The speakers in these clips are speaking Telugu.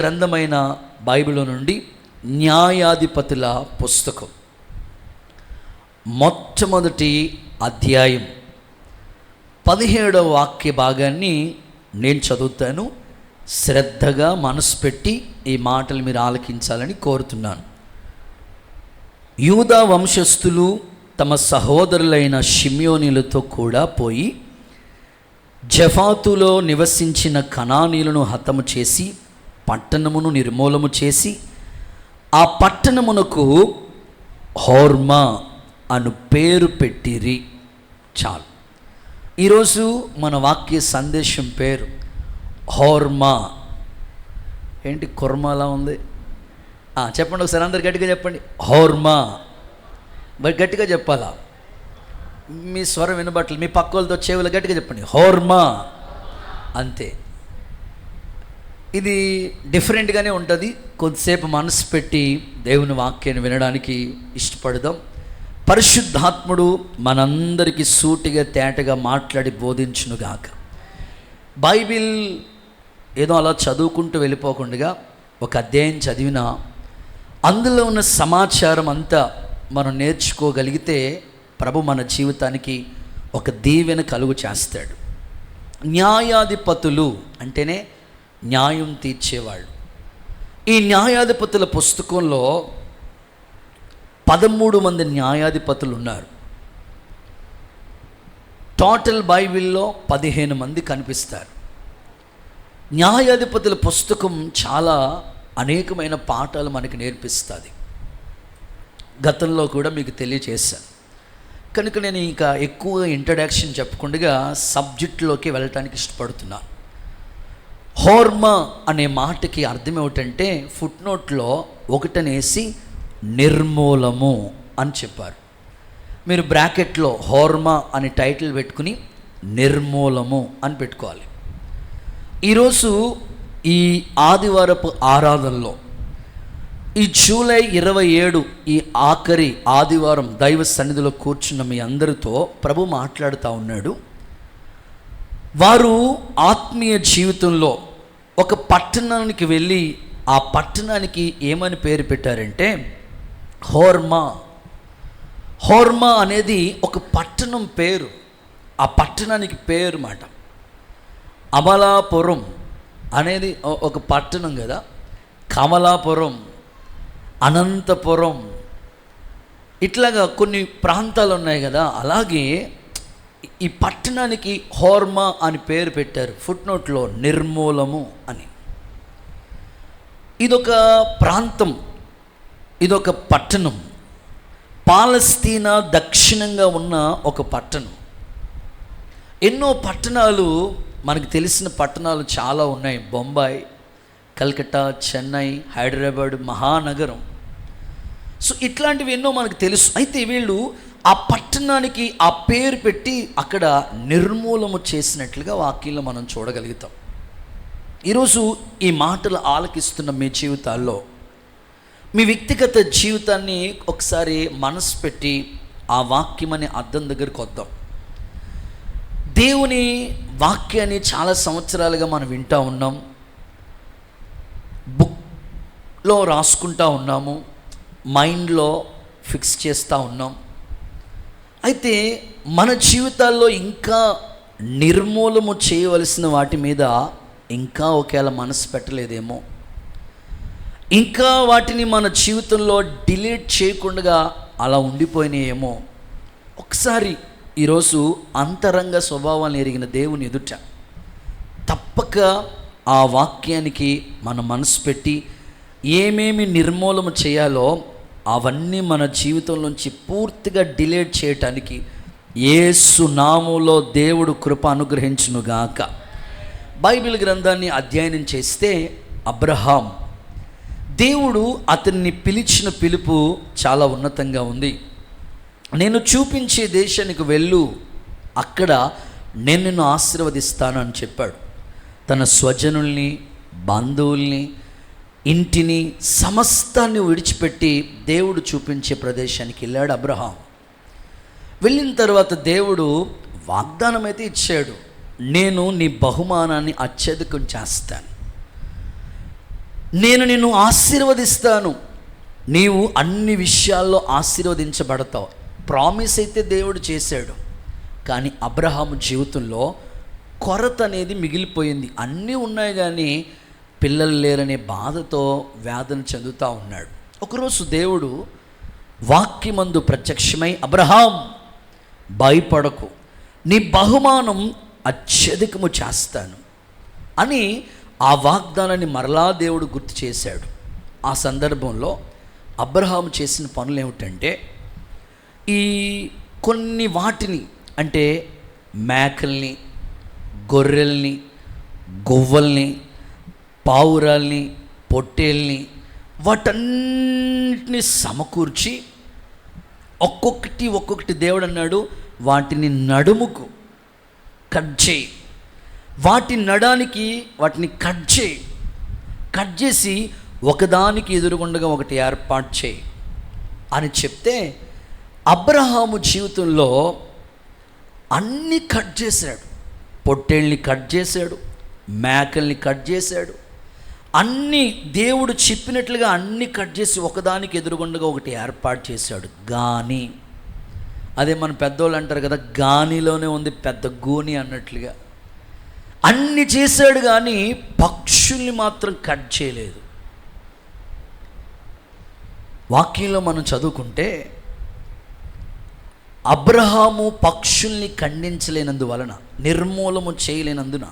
గ్రంథమైన బైబిల్ నుండి న్యాయాధిపతుల పుస్తకం మొట్టమొదటి అధ్యాయం 17వ వాక్య భాగాన్ని నేను చదువుతాను. శ్రద్ధగా మనసు పెట్టి ఈ మాటలు మీరు ఆలకించాలని కోరుతున్నాను. యూదా వంశస్థులు తమ సహోదరులైన షిమ్యోనీలతో కూడా పోయి జఫాతులో నివసించిన కనానీయులను హతము చేసి పట్టణమును నిర్మూలము చేసి ఆ పట్టణమునకు హోర్మా అను పేరు పెట్టిరి. చాలు. ఈరోజు మన వాక్య సందేశం పేరు హోర్మా. ఏంటి కుర్మాలా ఉంది? చెప్పండి ఒకసారి, అందరు గట్టిగా చెప్పండి. హోర్మా. మరి గట్టిగా చెప్పాలా? మీ స్వరం వినబట్టలు, మీ పక్క వాళ్ళతో చెవులు గట్టిగా చెప్పండి, హోర్మా. అంతే. ఇది డిఫరెంట్గానే ఉంటుంది. కొద్దిసేపు మనసు పెట్టి దేవుని వాక్యాన్ని వినడానికి ఇష్టపడదాం. పరిశుద్ధాత్ముడు మనందరికీ సూటిగా తేటగా మాట్లాడి బోధించునుగాక. బైబిల్ ఏదో అలా చదువుకుంటూ వెళ్ళిపోకుండా ఒక అధ్యాయం చదివినా అందులో ఉన్న సమాచారం అంతా మనం నేర్చుకోగలిగితే ప్రభు మన జీవితానికి ఒక దీవెన కలుగు చేస్తాడు. న్యాయాధిపతులు అంటేనే న్యాయం తీర్చేవాళ్ళు. ఈ న్యాయాధిపతుల పుస్తకంలో 13 మంది న్యాయాధిపతులు ఉన్నారు. టోటల్ బైబిల్లో 15 మంది కనిపిస్తారు. న్యాయాధిపతుల పుస్తకం చాలా అనేకమైన పాఠాలు మనకి నేర్పిస్తుంది. గతంలో కూడా మీకు తెలియచేశాను కనుక నేను ఇంకా ఎక్కువ ఇంట్రడక్షన్ చెప్పకుండా సబ్జెక్టులోకి వెళ్ళటానికి ఇష్టపడుతున్నాను. హోర్మా అనే మాటకి అర్థం ఏమిటంటే ఫుట్నోట్లో ఒకటనేసి నిర్మూలము అని చెప్పారు. మీరు బ్రాకెట్లో హోర్మా అని టైటిల్ పెట్టుకుని నిర్మూలము అని పెట్టుకోవాలి. ఈరోజు ఈ ఆదివారపు ఆరాధనలో ఈ జూలై 27 ఈ ఆఖరి ఆదివారం దైవ సన్నిధిలో కూర్చున్న మీ అందరితో ప్రభు మాట్లాడుతూ ఉన్నాడు. వారు ఆత్మీయ జీవితంలో ఒక పట్టణానికి వెళ్ళి ఆ పట్టణానికి ఏమని పేరు పెట్టారంటే హోర్మా. హోర్మా అనేది ఒక పట్టణం పేరు. ఆ పట్టణానికి పేరు మాట. అమలాపురం అనేది ఒక పట్టణం కదా. కమలాపురం, అనంతపురం, ఇట్లాగా కొన్ని ప్రాంతాలు ఉన్నాయి కదా. అలాగే ఈ పట్టణానికి హోర్మా అని పేరు పెట్టారు. ఫుట్నోట్లో నిర్మూలము అని. ఇదొక ప్రాంతం, ఇదొక పట్టణం. పాలస్తీనా దక్షిణంగా ఉన్న ఒక పట్టణం. ఎన్నో పట్టణాలు మనకు తెలిసిన పట్టణాలు చాలా ఉన్నాయి. బొంబాయి, కల్కట్టా, చెన్నై, హైదరాబాద్, మహానగరం. సో ఇట్లాంటివి ఎన్నో మనకు తెలుసు. అయితే వీళ్ళు ఆ పట్టణానికి ఆ పేరు పెట్టి అక్కడ నిర్మూలము చేసినట్లుగా వాక్యంలో మనం చూడగలుగుతాం. ఈరోజు ఈ మాటలు ఆలకిస్తున్న మీ జీవితాల్లో మీ వ్యక్తిగత జీవితాన్ని ఒకసారి మనసు పెట్టి ఆ వాక్యం అనే అర్థం దగ్గరికి వద్దాం. దేవుని వాక్యాన్ని చాలా సంవత్సరాలుగా మనం వింటూ ఉన్నాం, బుక్లో రాసుకుంటూ ఉన్నాము, మైండ్లో ఫిక్స్ చేస్తూ ఉన్నాం. అయితే మన జీవితాల్లో ఇంకా నిర్మూలము చేయవలసిన వాటి మీద ఇంకా ఒకేళ మనసు పెట్టలేదేమో, ఇంకా వాటిని మన జీవితంలో డిలీట్ చేయకుండా అలా ఉండిపోయినాయేమో. ఒకసారి ఈరోజు అంతరంగ స్వభావాన్ని ఎరిగిన దేవుని ఎదుట తప్పక ఆ వాక్యానికి మన మనసు పెట్టి ఏమేమి నిర్మూలన చేయాలో అవన్నీ మన జీవితంలోంచి పూర్తిగా డిలీట్ చేయటానికి యేసు నామములో దేవుడు కృప అనుగ్రహించునుగాక. బైబిల్ గ్రంథాన్ని అధ్యయనం చేస్తే అబ్రహాం, దేవుడు అతన్ని పిలిచిన పిలుపు చాలా ఉన్నతంగా ఉంది. నేను చూపించే దేశానికి వెళ్ళు, అక్కడ నేను నిన్ను ఆశీర్వదిస్తాను అని చెప్పాడు. తన స్వజనుల్ని, బంధువుల్ని, ఇంటిని, సమస్తాన్ని విడిచిపెట్టి దేవుడు చూపించే ప్రదేశానికి వెళ్ళాడు అబ్రహాం. వెళ్ళిన తర్వాత దేవుడు వాగ్దానం అయితే ఇచ్చాడు, నేను నీ బహుమానాన్ని అత్యధికం చేస్తాను. నేను నిన్ను ఆశీర్వదిస్తాను, నీవు అన్ని విషయాల్లో ఆశీర్వదించబడతావు. ప్రామిస్ అయితే దేవుడు చేశాడు, కానీ అబ్రహాము జీవితంలో కొరత అనేది మిగిలిపోయింది. అన్నీ ఉన్నాయి కానీ పిల్లలు లేరనే బాధతో వేదన చెందుతూ ఉన్నాడు. ఒకరోజు దేవుడు వాక్యమందు ప్రత్యక్షమై, అబ్రహాం భయపడకు, నీ బహుమానం అత్యధికము చేస్తాను అని ఆ వాగ్దానాన్ని మరలా దేవుడు గుర్తు చేశాడు. ఆ సందర్భంలో అబ్రహాం చేసిన పనులు ఏమిటంటే, ఈ కొన్ని వాటిని, అంటే మేకల్ని, గొర్రెల్ని, గువ్వల్ని, పావురాల్ని, పొట్టేల్ని, వాటన్నిటిని సమకూర్చి ఒక్కొక్కటి దేవుడు అన్నాడు, వాటిని నడుముకు కట్ చేయి, వాటి నడానికి వాటిని కట్ చేసి ఒకదానికి ఎదురుగుండగా ఒకటి ఏర్పాటు చేయి అని చెప్తే, అబ్రహాము జీవితంలో అన్నీ కట్ చేశాడు. పొట్టేళ్ళని కట్ చేశాడు, మేకల్ని కట్ చేశాడు, అన్నీ దేవుడు చెప్పినట్లుగా అన్నీ కట్ చేసి ఒకదానికి ఎదురుగుండగా ఒకటి ఏర్పాటు చేశాడు. గాని, అదే మన పెద్దోళ్ళు అంటారు కదా, గానిలోనే ఉంది పెద్ద గూని అన్నట్లుగా అన్నీ చేశాడు, కానీ పక్షుల్ని మాత్రం కట్ చేయలేదు. వాక్యంలో మనం చదువుకుంటే, అబ్రహాము పక్షుల్ని ఖండించలేనందువలన, నిర్మూలము చేయలేనందున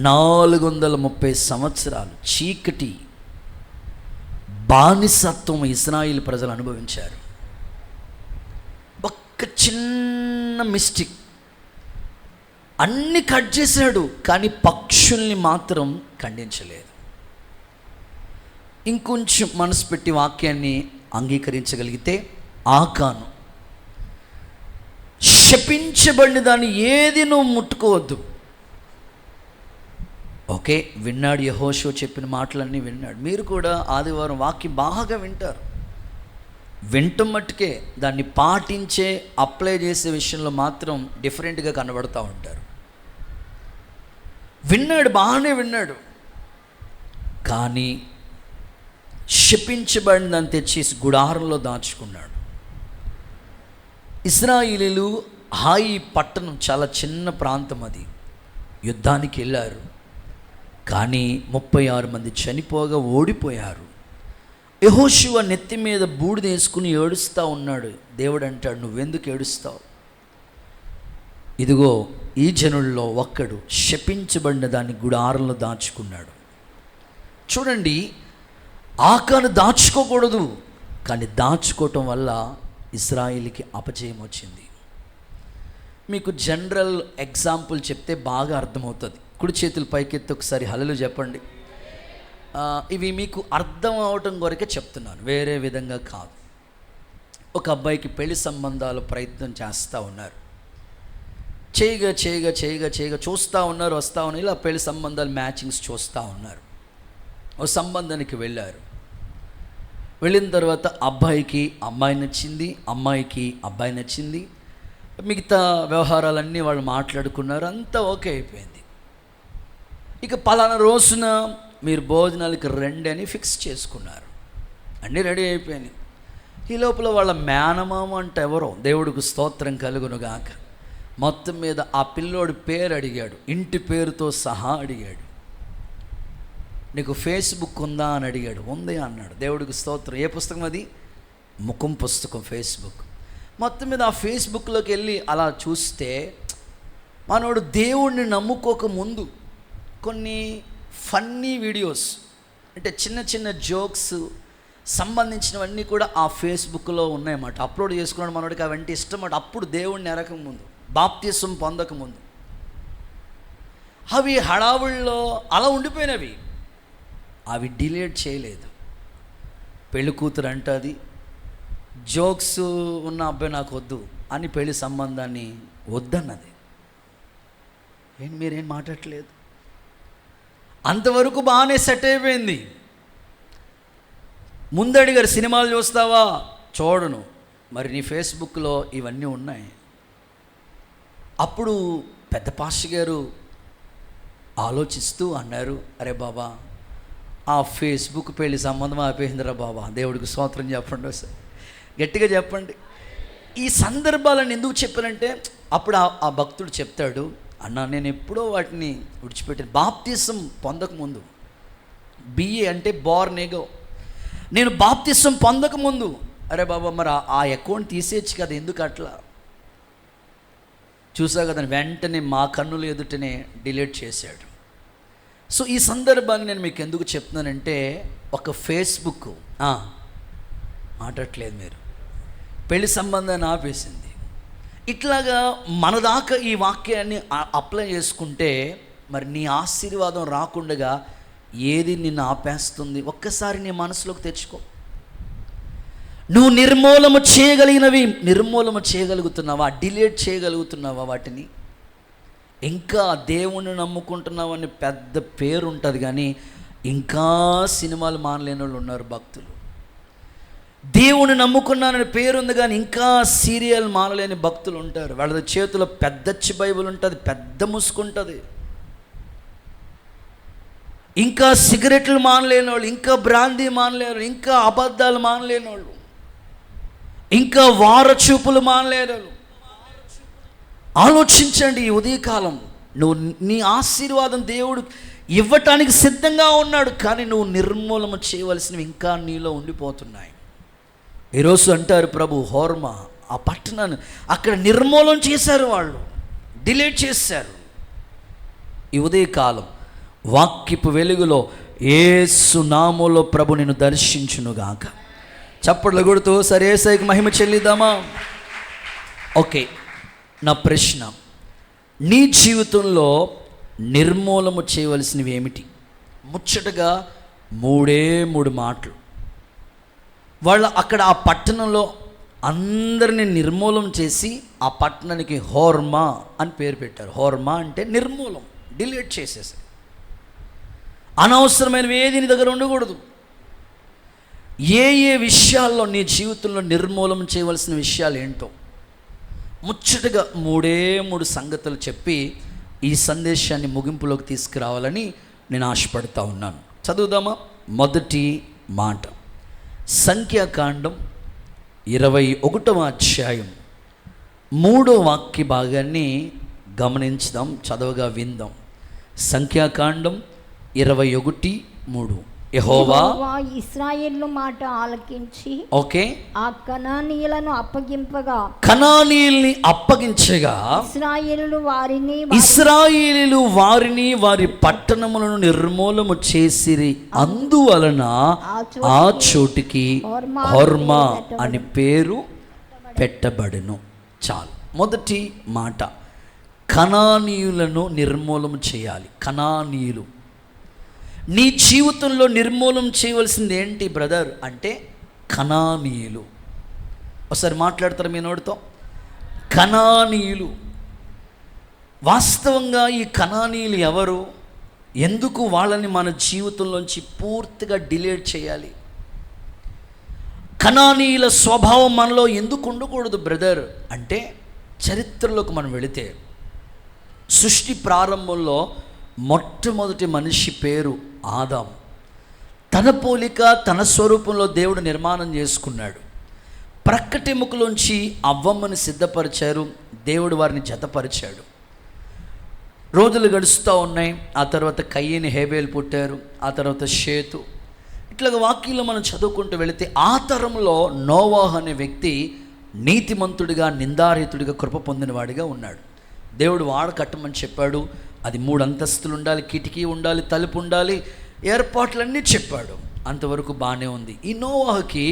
430 సంవత్సరాలు చీకటి బానిసత్వం ఇశ్రాయేలు ప్రజలు అనుభవించారు. ఒక్క చిన్న మిస్టేక్, అన్ని కట్ చేశాడు కానీ పక్షుల్ని మాత్రం ఖండించలేదు. ఇంకొంచెం మనసు పెట్టి వాక్యాన్ని అంగీకరించగలిగితే, ఆకాను శపించబడిన దాన్ని ఏది నువ్వు ముట్టుకోవద్దు. ఓకే, విన్నాడు, యెహోషువ చెప్పిన మాటలన్నీ విన్నాడు. మీరు కూడా ఆదివారం వాక్యం బాగా వింటారు. వింటం మట్టుకే, దాన్ని పాటించే అప్లై చేసే విషయంలో మాత్రం డిఫరెంట్గా కనబడుతూ ఉంటారు. విన్నాడు, బాగానే విన్నాడు, కానీ శపించబడినంత తెచ్చేసి గుడారంలో దాచుకున్నాడు. ఇశ్రాయేలీలు హాయి పట్టణం చాలా చిన్న ప్రాంతం, అది యుద్ధానికి వెళ్ళారు, కానీ 36 మంది చనిపోగా ఓడిపోయారు. యెహోషువ నెత్తి మీద బూడిద వేసుకుని ఏడుస్తూ ఉన్నాడు. దేవుడు అంటాడు, నువ్వెందుకు ఏడుస్తావు? ఇదిగో ఈ జనుల్లో ఒక్కడు శపించబడిన దాన్ని గుడారంలో దాచుకున్నాడు. చూడండి, ఆకాను దాచుకోకూడదు, కానీ దాచుకోవటం వల్ల ఇశ్రాయేలుకి అపజయం వచ్చింది. మీకు జనరల్ ఎగ్జాంపుల్ చెప్తే బాగా అర్థమవుతుంది. కుడి చేతులు పైకెత్తి ఒకసారి హల్లెలూయా చెప్పండి. ఇవి మీకు అర్థం అవటం కొరకే చెప్తున్నాను, వేరే విధంగా కాదు. ఒక అబ్బాయికి పెళ్లి సంబంధాలు ప్రయత్నం చేస్తూ ఉన్నారు. చేయగా చూస్తూ ఉన్నారు, వస్తూ ఉన్నారు, ఇలా పెళ్లి సంబంధాలు మ్యాచింగ్స్ చూస్తూ ఉన్నారు. ఓ సంబంధానికి వెళ్ళారు. వెళ్ళిన తర్వాత అబ్బాయికి అమ్మాయి నచ్చింది, అమ్మాయికి అబ్బాయి నచ్చింది. మిగతా వ్యవహారాలన్నీ వాళ్ళు మాట్లాడుకున్నారు, అంతా ఓకే అయిపోయింది. ఇక పలానా రోజున మీరు భోజనాలకి రండి అని ఫిక్స్ చేసుకున్నారు, అన్నీ రెడీ అయిపోయినాయి. ఈ లోపల వాళ్ళ మేనమామ అంటే ఎవరో, దేవుడికి స్తోత్రం కలుగునుగాక, మొత్తం మీద ఆ పిల్లోడి పేరు అడిగాడు, ఇంటి పేరుతో సహా అడిగాడు. నీకు ఫేస్బుక్ ఉందా అని అడిగాడు. ఉంది అన్నాడు. దేవుడికి స్తోత్రం. ఏ పుస్తకం అది? ముఖం పుస్తకం, ఫేస్బుక్. మొత్తం మీద ఆ ఫేస్బుక్లోకి వెళ్ళి అలా చూస్తే, మనోడు దేవుడిని నమ్ముకోక ముందు కొన్ని ఫన్నీ వీడియోస్, అంటే చిన్న చిన్న జోక్స్ సంబంధించినవన్నీ కూడా ఆ ఫేస్బుక్లో ఉన్నాయన్నమాట. అప్లోడ్ చేసుకున్నాడు మనోడికి, అవంటే ఇష్టం అన్నమాట. అప్పుడు దేవుడిని ఎరకక ముందు, బాప్తిసం పొందక ముందు అవి హడావుల్లో అలా ఉండిపోయినవి, అవి డిలీట్ చేయలేదు. పెళ్ళి కూతురు అంటది, జోక్స్ ఉన్న అబ్బాయి నాకు వద్దు అని పెళ్లి సంబంధాన్ని వద్దన్నది. మీరేం మాట్లాడట్లేదు? అంతవరకు బాగానే సెట్ అయిపోయింది. ముందడిగారు, సినిమాలు చూస్తావా? చూడను. మరి నీ ఫేస్బుక్లో ఇవన్నీ ఉన్నాయి. అప్పుడు పెద్ద పాస్టర్ గారు ఆలోచిస్తూ అన్నారు, అరే బాబా, ఆ ఫేస్బుక్ పెళ్లి సంబంధం ఆపేసిందిరా బాబా. దేవుడికి స్తోత్రం చెప్పండి, ఒకసారి గట్టిగా చెప్పండి. ఈ సందర్భాలను ఎందుకు చెప్పానంటే, అప్పుడు ఆ భక్తుడు చెప్తాడు, అన్న నేను ఎప్పుడో వాటిని విడిచిపెట్టాను. బాప్తిసం పొందకముందు, బిఏ అంటే బోర్న్ ఎగో, నేను బాప్తిసం పొందకముందు, అరే బాబా మరి ఆ అకౌంట్ తీసేయచ్చు కదా, ఎందుకు అట్లా చూసా కదా, వెంటనే మా కన్నుల ఎదుటనే డిలీట్ చేశాడు. సో ఈ సందర్భాన్ని నేను మీకు ఎందుకు చెప్తున్నానంటే, ఒక ఫేస్బుక్ మాట్లాడట్లేదు, మీరు పెళ్లి సంబంధాన్ని ఆపేసింది. ఇట్లాగా మన దాకా ఈ వాక్యాన్ని అప్లై చేసుకుంటే మరి నీ ఆశీర్వాదం రాకుండా ఏది నిన్ను ఆపేస్తుంది ఒక్కసారి నీ మనసులోకి తెచ్చుకో. నువ్వు నిర్మూలన చేయగలిగినవి నిర్మూలన చేయగలుగుతున్నావా? డిలీట్ చేయగలుగుతున్నావా వాటిని? ఇంకా దేవుణ్ణి నమ్ముకుంటున్నావని పెద్ద పేరు ఉంటుంది, కానీ ఇంకా సినిమాలు మానలేని వాళ్ళు ఉన్నారు భక్తులు. దేవుని నమ్ముకున్నానని పేరు ఉంది, కానీ ఇంకా సీరియల్ మానలేని భక్తులు ఉంటారు. వాళ్ళ చేతిలో పెద్దచ్చి బైబిల్ ఉంటుంది, పెద్ద ముసుకుంటుంది. ఇంకా సిగరెట్లు మానలేని వాళ్ళు, ఇంకా బ్రాందీ మానలేని వాళ్ళు, ఇంకా అబద్ధాలు మానలేని వాళ్ళు, ఇంకా వారచూపులు మానలేని వాళ్ళు. ఆలోచించండి, ఈ ఉదయకాలం నువ్వు నీ ఆశీర్వాదం దేవుడు ఇవ్వటానికి సిద్ధంగా ఉన్నాడు, కానీ నువ్వు నిర్మూలన చేయవలసినవి ఇంకా నీలో ఉండిపోతున్నాయి. ఈరోజు అంటారు ప్రభు, హోర్మా ఆ పట్టణాన్ని అక్కడ నిర్మూలన చేశారు, వాళ్ళు డిలీట్ చేశారు. ఈ ఉదయకాలం వాక్యపు వెలుగులో యేసు నామములో ప్రభు నిన్ను దర్శించునుగాక. చప్పట్లు కొడుతూ సరే యేసయ్యకి మహిమ చెల్లిద్దామా? ఓకే, నా ప్రశ్న, నీ జీవితంలో నిర్మూలన చేయవలసినవి ఏమిటి? ముచ్చటగా మూడు మాటలు. వాళ్ళు అక్కడ ఆ పట్టణంలో అందరినీ నిర్మూలన చేసి ఆ పట్టణానికి హోర్మా అని పేరు పెట్టారు. హోర్మా అంటే నిర్మూలం, డిలీట్ చేసేసారు. అనవసరమైనవి ఏది నీ దగ్గర ఉండకూడదు. ఏ విషయాల్లో నీ జీవితంలో నిర్మూలన చేయవలసిన విషయాలు ఏంటో ముచ్చటగా మూడు సంగతులు చెప్పి ఈ సందేశాన్ని ముగింపులోకి తీసుకురావాలని నేను ఆశపడతా ఉన్నాను. చదువుదామా? మొదటి మాట, సంఖ్యాకాండం 21వ అధ్యాయం 3వ వాక్య భాగాన్ని గమనించుదాం, చదవగా విందాం. సంఖ్యాకాండం 21:3. యెహోవా ఇశ్రాయేలు మాట ఆలకించి ఓకే ఆ కనానీయులను అప్పగించగా ఇశ్రాయేలు వారిని వారి పట్టణములను నిర్మూలము చేసిరి, అందువలన ఆ చోటికి హోర్మా అని పేరు పెట్టబడెను. చాలు. మొదటి మాట, కనానీయులను నిర్మూలన చేయాలి. కనానీయులు నీ జీవితంలో నిర్మూలన చేయవలసింది ఏంటి బ్రదర్ అంటే కనానీయులు. ఒకసారి మాట్లాడతారు మీ నోటితో, కనానీయులు. వాస్తవంగా ఈ కనానీయులు ఎవరు? ఎందుకు వాళ్ళని మన జీవితంలోంచి పూర్తిగా డిలీట్ చేయాలి? కనానీయుల స్వభావం మనలో ఎందుకు ఉండకూడదు బ్రదర్ అంటే, చరిత్రలోకి మనం వెళితే సృష్టి ప్రారంభంలో మొట్టమొదటి మనిషి పేరు ఆదాము. తన పోలిక తన స్వరూపంలో దేవుడు నిర్మాణం చేసుకున్నాడు. ప్రక్కటెముకలోంచి అవ్వమ్మని సిద్ధపరిచారు, దేవుడు వారిని జతపరిచాడు. రోజులు గడుస్తూ ఉన్నాయి. ఆ తర్వాత కయ్యని హేబేలు పుట్టారు, ఆ తర్వాత షేతు. ఇట్లాగ వాక్యంలో మనం చదువుకుంటూ వెళితే ఆ తరంలో నోవాహు అనే వ్యక్తి నీతిమంతుడిగా, నిందారహితుడిగా, కృప పొందినవాడిగా ఉన్నాడు. దేవుడు వాడ కట్టమని చెప్పాడు. అది 3 అంతస్తులు ఉండాలి, కిటికీ ఉండాలి, తలుపు ఉండాలి, ఏర్పాట్లన్నీ చెప్పాడు. అంతవరకు బాగానే ఉంది. ఈ నోవాహుకి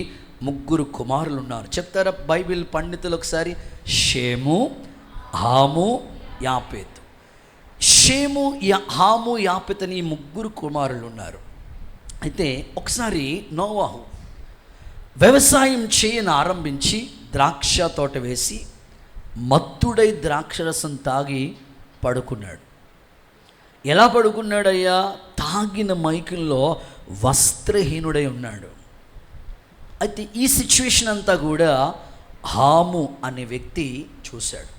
3 కుమారులు ఉన్నారు. చెప్తారా బైబిల్ పండితులు ఒకసారి? షేము, హాము, యాపేతు. షేము, హాము, యాపేతు అని 3 కుమారులు ఉన్నారు. అయితే ఒకసారి నోవాహు వ్యవసాయం చేయని ఆరంభించి ద్రాక్ష తోట వేసి మత్తుడై ద్రాక్షరసం తాగి పడుకున్నాడు. ఎలా పడుకున్నాడయ్యా? తాగిన మైకంలో వస్త్రహీనుడై ఉన్నాడు. అయితే ఈ సిచ్యువేషన్ అంతా కూడా హాము అనే వ్యక్తి చూశాడు.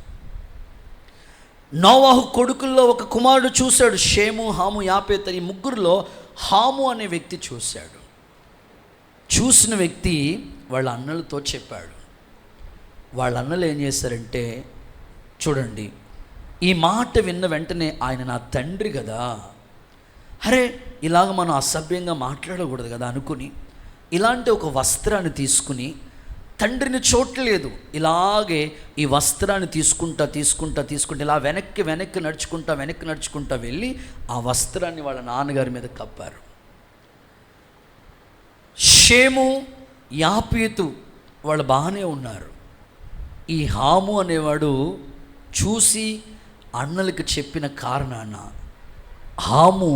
నోవాహు కొడుకుల్లో ఒక కుమారుడు చూశాడు, షేము, హాము, యాపేతు. ఈ 3లో హాము అనే వ్యక్తి చూశాడు. చూసిన వ్యక్తి వాళ్ళ అన్నలతో చెప్పాడు. వాళ్ళ అన్నలు ఏం చేశారంటే, చూడండి, ఈ మాట విన్న వెంటనే ఆయన నా తండ్రి కదా, అరే ఇలాగ మనం అసభ్యంగా మాట్లాడకూడదు కదా అనుకుని ఇలాంటి ఒక వస్త్రాన్ని తీసుకుని, తండ్రిని చూడలేదు, ఇలాగే ఈ వస్త్రాన్ని తీసుకుంటా ఇలా వెనక్కి నడుచుకుంటా వెళ్ళి ఆ వస్త్రాన్ని వాళ్ళ నాన్నగారి మీద కప్పారు. షేము యాపీతు వాళ్ళు బాగానే ఉన్నారు. ఈ హాము అనేవాడు చూసి అన్నలకు చెప్పిన కారణాన హాము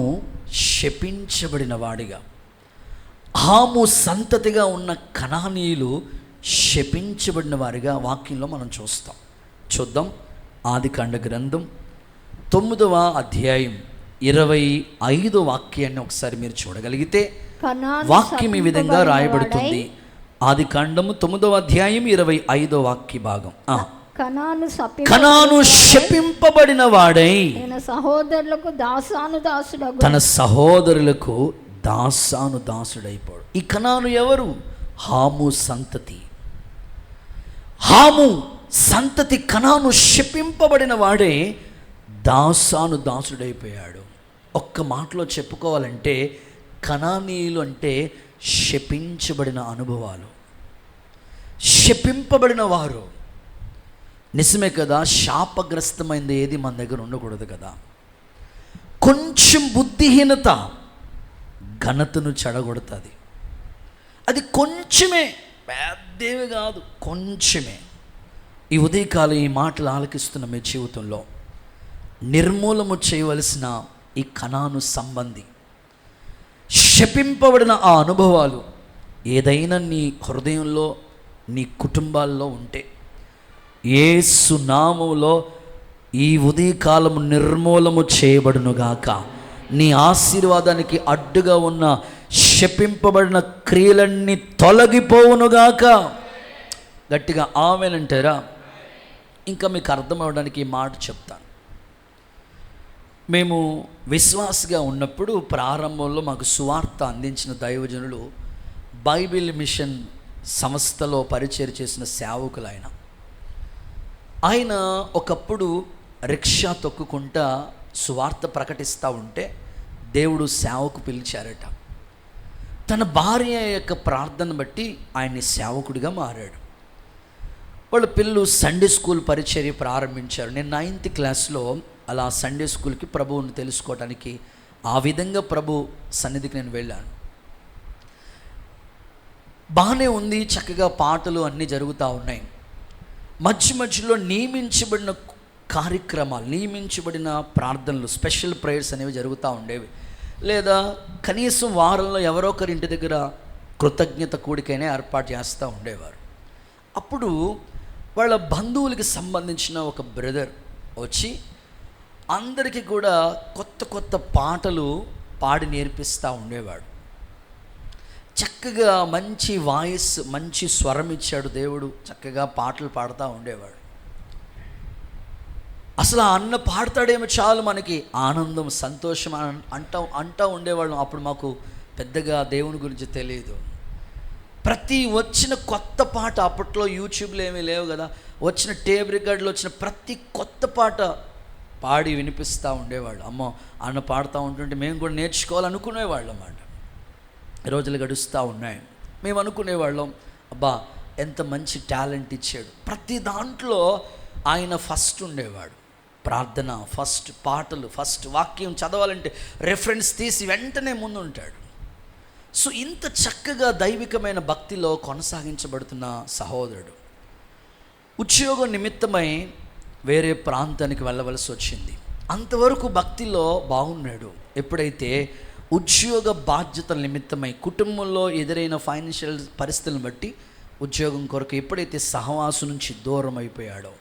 శపించబడిన వాడిగా, హాము సంతతిగా ఉన్న కనానీయులు శపించబడిన వారిగా వాక్యంలో మనం చూద్దాం. ఆదికాండ గ్రంథం 9వ అధ్యాయం 25వ వాక్యాన్ని ఒకసారి మీరు చూడగలిగితే వాక్యం ఈ విధంగా రాయబడుతుంది. ఆదికాండము 9వ అధ్యాయం 25వ వాక్య భాగం. కనాను శపింపబడిన వాడై తన సహోదరులకు దాసానుదాసుడైపోయాడు. ఈ కనాను ఎవరు? హాము సంతతి. హాము సంతతి కనాను శపింపబడిన వాడే దాసానుదాసుడైపోయాడు. ఒక్క మాటలో చెప్పుకోవాలంటే కనానీయులు అంటే శపించబడిన అనుభవాలు, శపింపబడిన వారు. నిజమే కదా, శాపగ్రస్తమైంది ఏది మన దగ్గర ఉండకూడదు కదా. కొంచెం బుద్ధిహీనత ఘనతను చెడగొడుతుంది. అది కొంచెమే, పెద్దవి కాదు, కొంచెమే. ఈ ఉదయకాలం ఈ మాటలు ఆలకిస్తున్న మీ జీవితంలో నిర్మూలము చేయవలసిన ఈ కనాను సంబంధి శపింపబడిన ఆ అనుభవాలు ఏదైనా నీ హృదయంలో, నీ కుటుంబాల్లో ఉంటే యేసు నామములో ఈ ఉదయకాలము నిర్మూలము చేయబడునుగాక. నీ ఆశీర్వాదానికి అడ్డుగా ఉన్న శపింపబడిన క్రియలన్నీ తొలగిపోవునుగాక. గట్టిగా ఆమేనంటారా? ఇంకా మీకు అర్థం అవడానికి ఈ మాట చెప్తాను. మేము విశ్వాసగా ఉన్నప్పుడు ప్రారంభంలో మాకు సువార్త అందించిన దైవజనులు బైబిల్ మిషన్ సంస్థలో పరిచయం చేసిన సేవకులు ఆయన ఒకప్పుడు రిక్షా తొక్కుకుంటా సువార్త ప్రకటిస్తూ ఉంటే దేవుడు సేవకు పిలిచారట. తన భార్య యొక్క ప్రార్థన బట్టి ఆయన్ని సేవకుడిగా మారాడు. వాళ్ళ పిల్లలు సండే స్కూల్ పరిచర్య ప్రారంభించారు. నేను 9th క్లాస్లో అలా సండే స్కూల్కి ప్రభువుని తెలుసుకోవడానికి ఆ విధంగా ప్రభు సన్నిధికి నేను వెళ్ళాను. బాగానే ఉంది, చక్కగా పాటలు అన్నీ జరుగుతూ ఉన్నాయి. మధ్యలో నియమించబడిన కార్యక్రమాలు, నియమించబడిన ప్రార్థనలు, స్పెషల్ ప్రేయర్స్ అనేవి జరుగుతూ ఉండేవి. లేదా కనీసం వారంలో ఎవరో ఒకరి ఇంటి దగ్గర కృతజ్ఞత కూడికైనా ఏర్పాటు చేస్తూ ఉండేవారు. అప్పుడు వాళ్ళ బంధువులకి సంబంధించిన ఒక బ్రదర్ వచ్చి అందరికీ కూడా కొత్త కొత్త పాటలు పాడి నేర్పిస్తూ ఉండేవాడు. చక్కగా మంచి వాయిస్, మంచి స్వరం ఇచ్చాడు దేవుడు. చక్కగా పాటలు పాడుతూ ఉండేవాడు. అసలు ఆ అన్న పాడతాడేమో చాలు మనకి ఆనందం, సంతోషం అంటూ ఉండేవాళ్ళం. అప్పుడు మాకు పెద్దగా దేవుని గురించి తెలియదు. ప్రతి వచ్చిన కొత్త పాట, అప్పట్లో యూట్యూబ్లో ఏమీ లేవు కదా, వచ్చిన టేప్ రికార్డులో వచ్చిన ప్రతి కొత్త పాట పాడి వినిపిస్తూ ఉండేవాళ్ళు. అమ్మో అన్న పాడుతూ ఉంటుంటే మేము కూడా నేర్చుకోవాలనుకునేవాళ్ళం అన్నమాట. రోజులు గడుస్తూ ఉన్నాయి. మేము అనుకునేవాళ్ళం, అబ్బా ఎంత మంచి టాలెంట్ ఇచ్చాడు. ప్రతి దాంట్లో ఆయన ఫస్ట్ ఉండేవాడు. ప్రార్థన ఫస్ట్, పాటలు ఫస్ట్, వాక్యం చదవాలంటే రెఫరెన్స్ తీసి వెంటనే ముందు ఉంటాడు. సో ఇంత చక్కగా దైవికమైన భక్తిలో కొనసాగించబడుతున్న సహోదరుడు ఉద్యోగం నిమిత్తమై వేరే ప్రాంతానికి వెళ్ళవలసి వచ్చింది. అంతవరకు భక్తిలో బాగున్నాడు. ఎప్పుడైతే ఉద్యోగ బాధ్యతల నిమిత్తమై కుటుంబంలో ఎదురైన ఫైనాన్షియల్ పరిస్థితులను బట్టి ఉద్యోగం కొరకు ఎప్పుడైతే సహవాసం నుంచి దూరం అయిపోయాడో,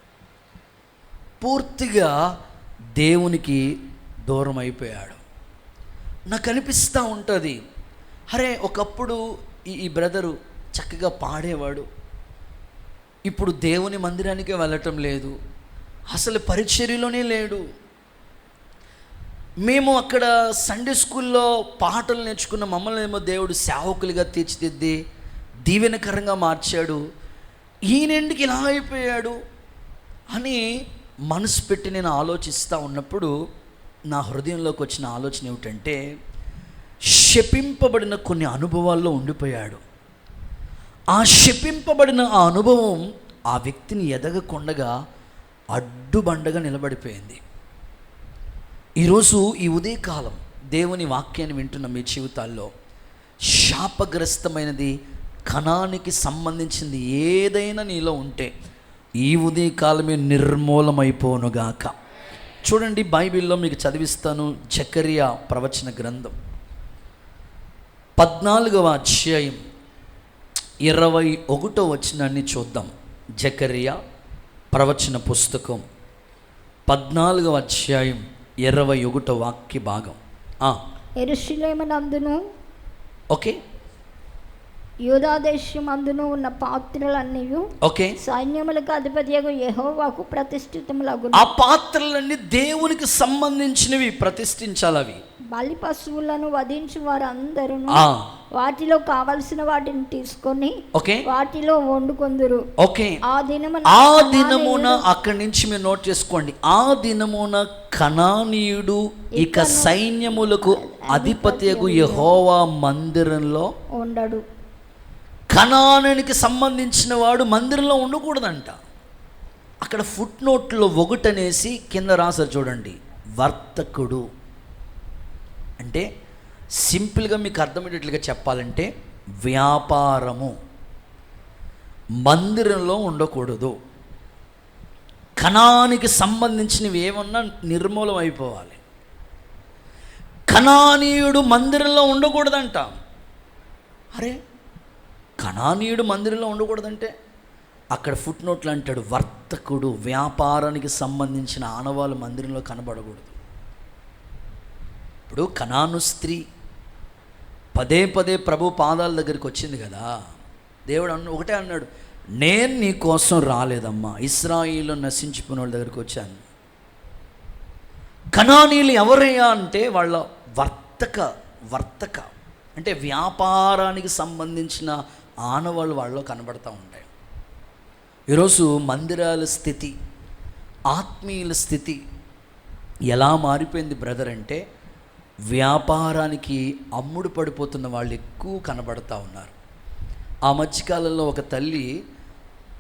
పూర్తిగా దేవునికి దూరం అయిపోయాడు. నాకు అనిపిస్తూ ఉంటుంది, అరే ఒకప్పుడు ఈ బ్రదరు చక్కగా పాడేవాడు, ఇప్పుడు దేవుని మందిరానికే వెళ్ళటం లేదు, అసలు పరిచర్యలోనే లేడు. మేము అక్కడ సండే స్కూల్లో పాటలు నేర్చుకున్న మమ్మల్ని ఏమో దేవుడు సేవకులుగా తీర్చిదిద్ది దీవెనకరంగా మార్చాడు, ఈయనెందుకు ఇలా అయిపోయాడు అని మనసు పెట్టి నేను ఆలోచిస్తూ ఉన్నప్పుడు నా హృదయంలోకి వచ్చిన ఆలోచన ఏమిటంటే, శపింపబడిన కొన్ని అనుభవాల్లో ఉండిపోయాడు. ఆ శపింపబడిన ఆ అనుభవం ఆ వ్యక్తిని ఎదగకుండగా అడ్డుబండగా నిలబడిపోయింది. ఈరోజు ఈ ఉదయకాలం దేవుని వాక్యాన్ని వింటున్న మీ జీవితాల్లో శాపగ్రస్తమైనది కణానికి సంబంధించింది ఏదైనా నీలో ఉంటే ఈ ఉదయకాలమే నిర్మూలమైపోనుగాక. చూడండి, బైబిల్లో మీకు చదివిస్తాను. జకరియా ప్రవచన గ్రంథం 14వ అధ్యాయం 21వ వచనాన్ని చూద్దాం. జకరియా ప్రవచన పుస్తకం 14వ అధ్యాయం 21వ వాక్య భాగం. యెరూషలేమునందును ఓకే, యూదా దేశమందును ఉన్న పాత్రలన్నీ ఓకే, సైన్యములకు అధిపతియగు యెహోవాకు ప్రతిష్ఠితములగును. ఆ పాత్రలన్నీ దేవునికి సంబంధించినవి, ప్రతిష్ఠించాలి. అవి బలి పశువులను వధించు వారందరూ వాటిలో కావలసిన వాటిని తీసుకొని వాటిలో వండుకొందురు. ఓకే, ఆ దినమున అక్కడి నుంచి మీరు నోట్ చేసుకోండి. ఆ దినమున కనానీయుడు ఇక సైన్యములకు అధిపతియగు యెహోవా మందిరంలో ఉండడు. కనానునికి సంబంధించిన వాడు మందిరంలో ఉండకూడదంట. అక్కడ ఫుట్ నోట్లో ఒకటనేసి కింద రాసారు చూడండి, వర్తకుడు అంటే సింపుల్గా మీకు అర్థమయ్యేటట్లుగా చెప్పాలంటే వ్యాపారము మందిరంలో ఉండకూడదు. కణానికి సంబంధించినవి ఏమన్నా నిర్మూలం అయిపోవాలి. కణానీయుడు మందిరంలో ఉండకూడదంట. అరే, కణానీయుడు మందిరంలో ఉండకూడదంటే అక్కడ ఫుట్ నోట్లు అంటాడు, వర్తకుడు, వ్యాపారానికి సంబంధించిన ఆనవాళ్ళు మందిరంలో కనబడకూడదు. ఇప్పుడు కనాను స్త్రీ పదే పదే ప్రభు పాదాల దగ్గరికి వచ్చింది కదా. దేవుడు ఒకటే అన్నాడు, నేను నీ కోసం రాలేదమ్మా, ఇశ్రాయేలు నశించిపోయిన వాళ్ళ దగ్గరికి వచ్చాను. కనానీయులు ఎవరయ్యా అంటే వాళ్ళ వర్తక అంటే వ్యాపారానికి సంబంధించిన ఆనవాళ్ళు వాళ్ళలో కనబడుతూ ఉంటాయి. ఈరోజు మందిరాల స్థితి, ఆత్మీయుల స్థితి ఎలా మారిపోయింది బ్రదర్ అంటే, వ్యాపారానికి అమ్ముడు పడిపోతున్న వాళ్ళు ఎక్కువ కనబడుతూ ఉన్నారు. ఆ మధ్యకాలంలో ఒక తల్లి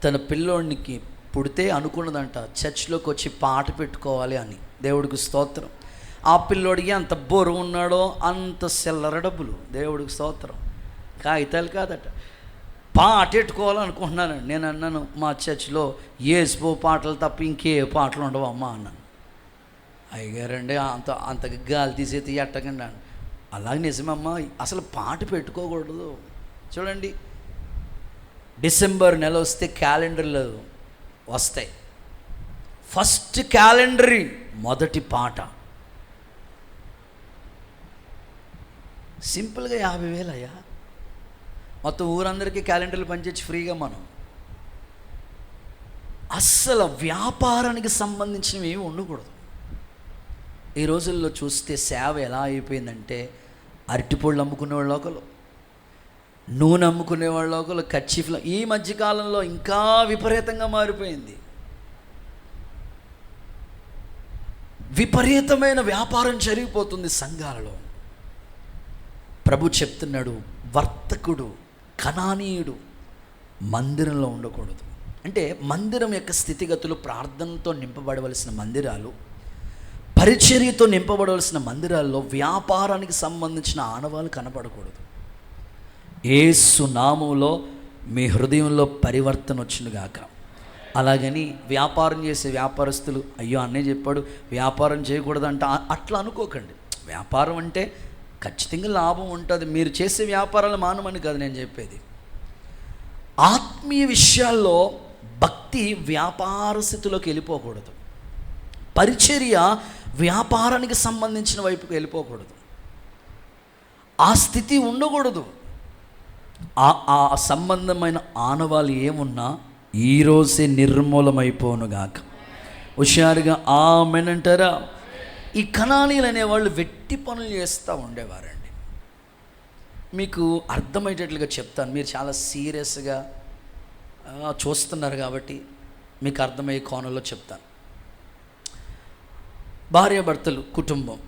తన పిల్లోడికి పుడితే అనుకున్నదంట చర్చ్లోకి వచ్చి పాట పెట్టుకోవాలి అని. దేవుడికి స్తోత్రం. ఆ పిల్లోడికి అంత బొరువు ఉన్నాడో అంత సెల్లర డబ్బులు. దేవుడికి స్తోత్రం. కాగితాలు కాదట, పాట పెట్టుకోవాలనుకుంటున్నాను. నేను అన్నాను, మా చర్చ్లో యేసుపో పాటలు తప్ప ఇంకే పాటలు ఉండవు అమ్మా అన్నాను. అయ్యారండి, అంత గాలి తీసేది ఎట్టకండి. అలాగే నిజమమ్మా, అసలు పాట పెట్టుకోకూడదు. చూడండి, డిసెంబర్ నెల వస్తే క్యాలెండర్లు వస్తాయి. ఫస్ట్ క్యాలెండరీ మొదటి పాట సింపుల్గా 50,000 అయ్యా. మొత్తం ఊరందరికీ క్యాలెండర్లు పనిచేసి ఫ్రీగా మనం. అస్సలు వ్యాపారానికి సంబంధించినవి ఏమి ఉండకూడదు. ఈ రోజుల్లో చూస్తే సేవ ఎలా అయిపోయిందంటే, అరటిపళ్ళు అమ్ముకునేవాళ్ళు ఒకరు, నూనె అమ్ముకునేవాళ్ళు ఒకరు, కర్చీఫ్లు. ఈ మధ్యకాలంలో ఇంకా విపరీతంగా మారిపోయింది. విపరీతమైన వ్యాపారం జరిగిపోతుంది సంఘాలలో. ప్రభు చెప్తున్నాడు, వర్తకుడు, కనానీయుడు మందిరంలో ఉండకూడదు. అంటే మందిరం యొక్క స్థితిగతులు ప్రార్థనతో నింపబడవలసిన మందిరాలు, పరిచర్యతో నింపబడవలసిన మందిరాల్లో వ్యాపారానికి సంబంధించిన ఆనవాళ్ళు కనపడకూడదు. యేసు నామములో మీ హృదయంలో పరివర్తన వచ్చునుగాక. అలాగని వ్యాపారం చేసే వ్యాపారస్తులు, అయ్యో అన్నయ్య చెప్పాడు వ్యాపారం చేయకూడదంట, అట్లా అనుకోకండి. వ్యాపారం అంటే ఖచ్చితంగా లాభం ఉంటుంది. మీరు చేసే వ్యాపారాలు మానమని కాదు నేను చెప్పేది. ఆత్మీయ విషయాల్లో భక్తి వ్యాపార స్థితిలోకి వెళ్ళిపోకూడదు. పరిచర్య వ్యాపారానికి సంబంధించిన వైపుకి వెళ్ళిపోకూడదు. ఆ స్థితి ఉండకూడదు. ఆ సంబంధమైన ఆనవాళ్ళు ఏమున్నా ఈరోజే నిర్మూలమైపోనుగాక. హుషారుగా ఆమెన్ అంటారా? ఈ కనానీయులు అనేవాళ్ళు వెట్టి పనులు చేస్తూ ఉండేవారండి. మీకు అర్థమయ్యేటట్లుగా చెప్తాను, మీరు చాలా సీరియస్గా చూస్తున్నారు కాబట్టి మీకు అర్థమయ్యే కోణంలో చెప్తాను. భార్యాభర్తలు కుటుంబం,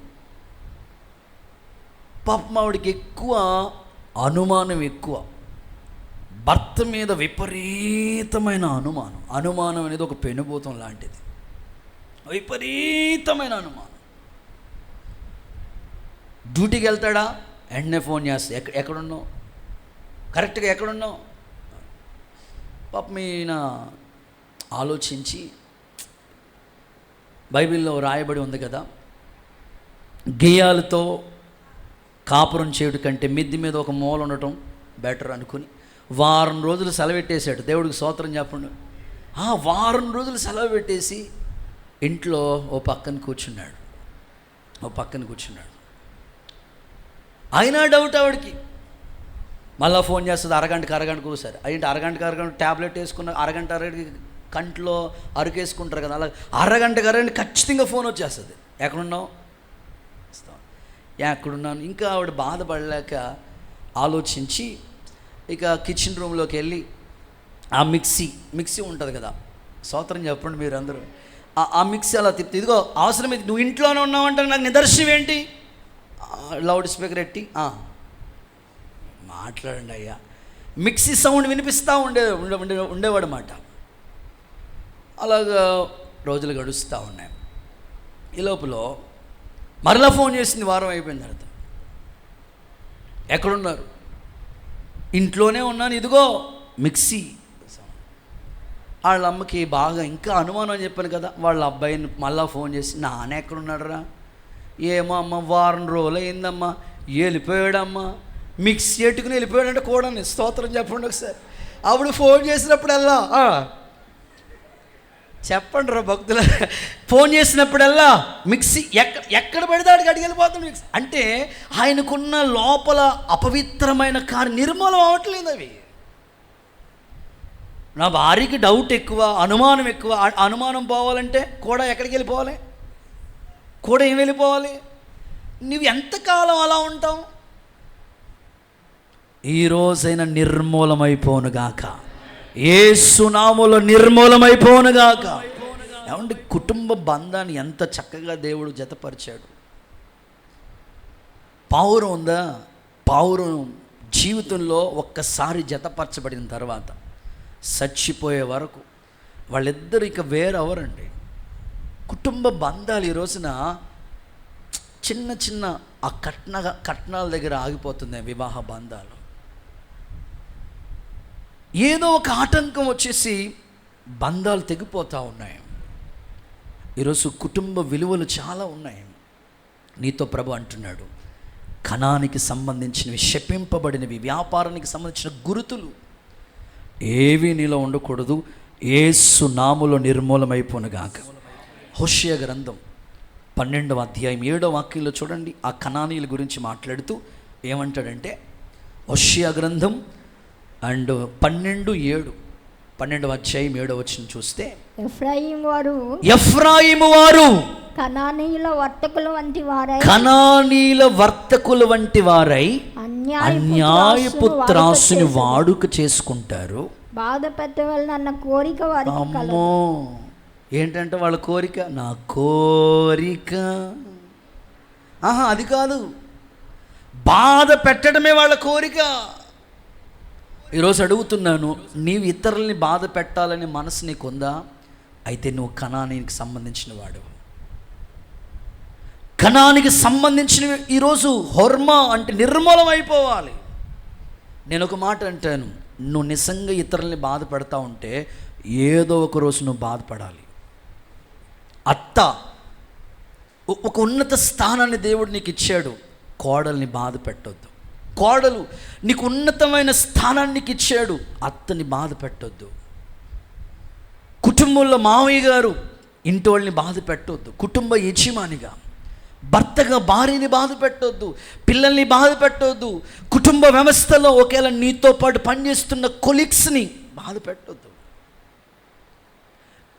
పాపం ఆవిడికి ఎక్కువ అనుమానం, ఎక్కువ భర్త మీద విపరీతమైన అనుమానం అనేది ఒక పెనుభూతం లాంటిది, విపరీతమైన అనుమానం. డ్యూటీకి వెళ్తాడా, వెంటనే ఫోన్ చేస్తా, ఎక్కడున్నావు, కరెక్ట్గా ఎక్కడున్నావు. పాపం ఈయన ఆలోచించి, బైబిల్లో రాయబడి ఉంది కదా, గేయాలతో కాపురం చేయడం కంటే మిద్ది మీద ఒక మూల ఉండటం బెటర్ అనుకుని వారం రోజులు సెలవెట్టేశాడు. దేవుడికి స్తోత్రం చెప్పండి. వారం రోజులు సెలవు పెట్టేసి ఇంట్లో ఓ పక్కన కూర్చున్నాడు. అయినా డౌట్ ఆవిడకి. మళ్ళీ ఫోన్ చేస్తుంది, అరగంట కూర్చారు. ఏంటి అరగంట ట్యాబ్లెట్ వేసుకున్న అరగంట కంట్లో అరుకేసుకుంటారు కదా, అలా అరగంట ఖచ్చితంగా ఫోన్ వచ్చేస్తుంది. ఎక్కడున్నావు, ఎక్కడున్నాను. ఇంకా ఆవిడ బాధపడలేక ఆలోచించి ఇక కిచెన్ రూమ్లోకి వెళ్ళి ఆ మిక్సీ ఉంటుంది కదా, స్తోత్రం చెప్పండి మీరు అందరూ, ఆ మిక్సీ అలా తిప్పి, ఇదిగో అవసరం ఇది, నువ్వు ఇంట్లోనే ఉన్నావంటే నాకు నిదర్శనం ఏంటి, లౌడ్ స్పీకర్ ఎట్టి మాట్లాడండి అయ్యా. మిక్సీ సౌండ్ వినిపిస్తూ ఉండేవాడు మాట. అలాగా రోజులు గడుస్తూ ఉన్నాయి. ఈ లోపల మరలా ఫోన్ చేసింది వారం అయిపోయిన తర్వాత. ఎక్కడున్నారు, ఇంట్లోనే ఉన్నాను, ఇదిగో మిక్సీ. వాళ్ళ అమ్మకి బాగా ఇంకా అనుమానం అని చెప్పాను కదా, వాళ్ళ అబ్బాయిని మళ్ళీ ఫోన్ చేసి, నాన్న ఎక్కడున్నాడురా, ఏమో అమ్మ వారం రోజులు అయిందమ్మా, వెళ్ళిపోయాడమ్మా, మిక్సీ ఎట్టుకుని వెళ్ళిపోయాడంటే కూడా స్తోత్రం చెప్పండి ఒకసారి. అప్పుడు ఫోన్ చేసినప్పుడల్లా చెప్పండి రా భక్తుల, ఫోన్ చేసినప్పుడల్లా మిక్సీ ఎక్కడ పెడితే అడిగి వెళ్ళిపోతాడు మిక్సీ. అంటే ఆయనకున్న లోపల అపవిత్రమైన నిర్మూలం అవ్వట్లేదు అవి. నా భార్యకి డౌట్ ఎక్కువ, అనుమానం ఎక్కువ. అనుమానం పోవాలంటే కూడా ఎక్కడికి వెళ్ళిపోవాలి, కూడా ఏం వెళ్ళిపోవాలి. నువ్వు ఎంతకాలం అలా ఉంటావు? ఈరోజైనా నిర్మూలమైపోనుగాక, యేసు నామములో నిర్మూలమైపోనుగాక. ఏమంటే కుటుంబ బంధాన్ని ఎంత చక్కగా దేవుడు జతపరిచాడు. పావురం ఉందా, పావురం జీవితంలో ఒక్కసారి జతపరచబడిన తర్వాత చచ్చిపోయే వరకు వాళ్ళిద్దరు ఇక వేరెవరండి. కుటుంబ బంధాలు ఈ రోజున చిన్న చిన్న ఆ కట్నాల దగ్గర ఆగిపోతున్నాయి వివాహ బంధాలు. ఏదో ఒక ఆటంకం వచ్చేసి బంధాలు తెగిపోతూ ఉన్నాయి. ఈరోజు కుటుంబ విలువలు చాలా ఉన్నాయి. నీతో ప్రభు అంటున్నాడు, కణానికి సంబంధించినవి, శపింపబడినవి, వ్యాపారానికి సంబంధించిన గురుతులు ఏవి నీలో ఉండకూడదు. యేసు నామములో నిర్మూలమైపోనుగాక. హోషేయ గ్రంథం 12వ అధ్యాయం 7వ వాక్యంలో చూడండి, ఆ కనానీయుల గురించి మాట్లాడుతూ ఏమంటాడంటే, హోషేయ గ్రంథం 12వ అధ్యాయం 7వ వచనం చూస్తే, ఎఫ్రాయిము వారు కనానీయుల వర్తకుల వంటి వారై అన్యాయపు త్రాసుని వాడుక చేసుకుంటారు. బాధ పెట్టవాలన్న కోరిక వారికి కలదు. ఏంటంటే వాళ్ళ కోరిక, నా కోరిక, అది కాదు, బాధ పెట్టడమే వాళ్ళ కోరిక. ఈరోజు అడుగుతున్నాను, నీవు ఇతరులని బాధ పెట్టాలని మనసు నీకుందా? అయితే నువ్వు కణానికి సంబంధించిన వాడు. కణానికి సంబంధించిన ఈరోజు హోర్మా అంటే నిర్మూలం అయిపోవాలి. నేను ఒక మాట అంటాను, నువ్వు నిజంగా ఇతరులని బాధ పెడతా ఉంటే ఏదో ఒక రోజు నువ్వు బాధపడాలి. ఒక ఉన్నత స్థానాన్ని దేవుడు నీకు ఇచ్చాడు, కోడల్ని బాధ పెట్టొద్దు. కోడలు నీకు ఉన్నతమైన స్థానాన్ని నీకు ఇచ్చాడు, అత్తని బాధ పెట్టొద్దు. కుటుంబంలో మావయ్య గారు ఇంటి వాళ్ళని బాధ పెట్టొద్దు. కుటుంబ యజమానిగా భర్తగా భార్యని బాధ పెట్టొద్దు, పిల్లల్ని బాధ పెట్టొద్దు. కుటుంబ వ్యవస్థలో ఒకవేళ నీతో పాటు పనిచేస్తున్న కొలీగ్స్ని బాధ పెట్టొద్దు.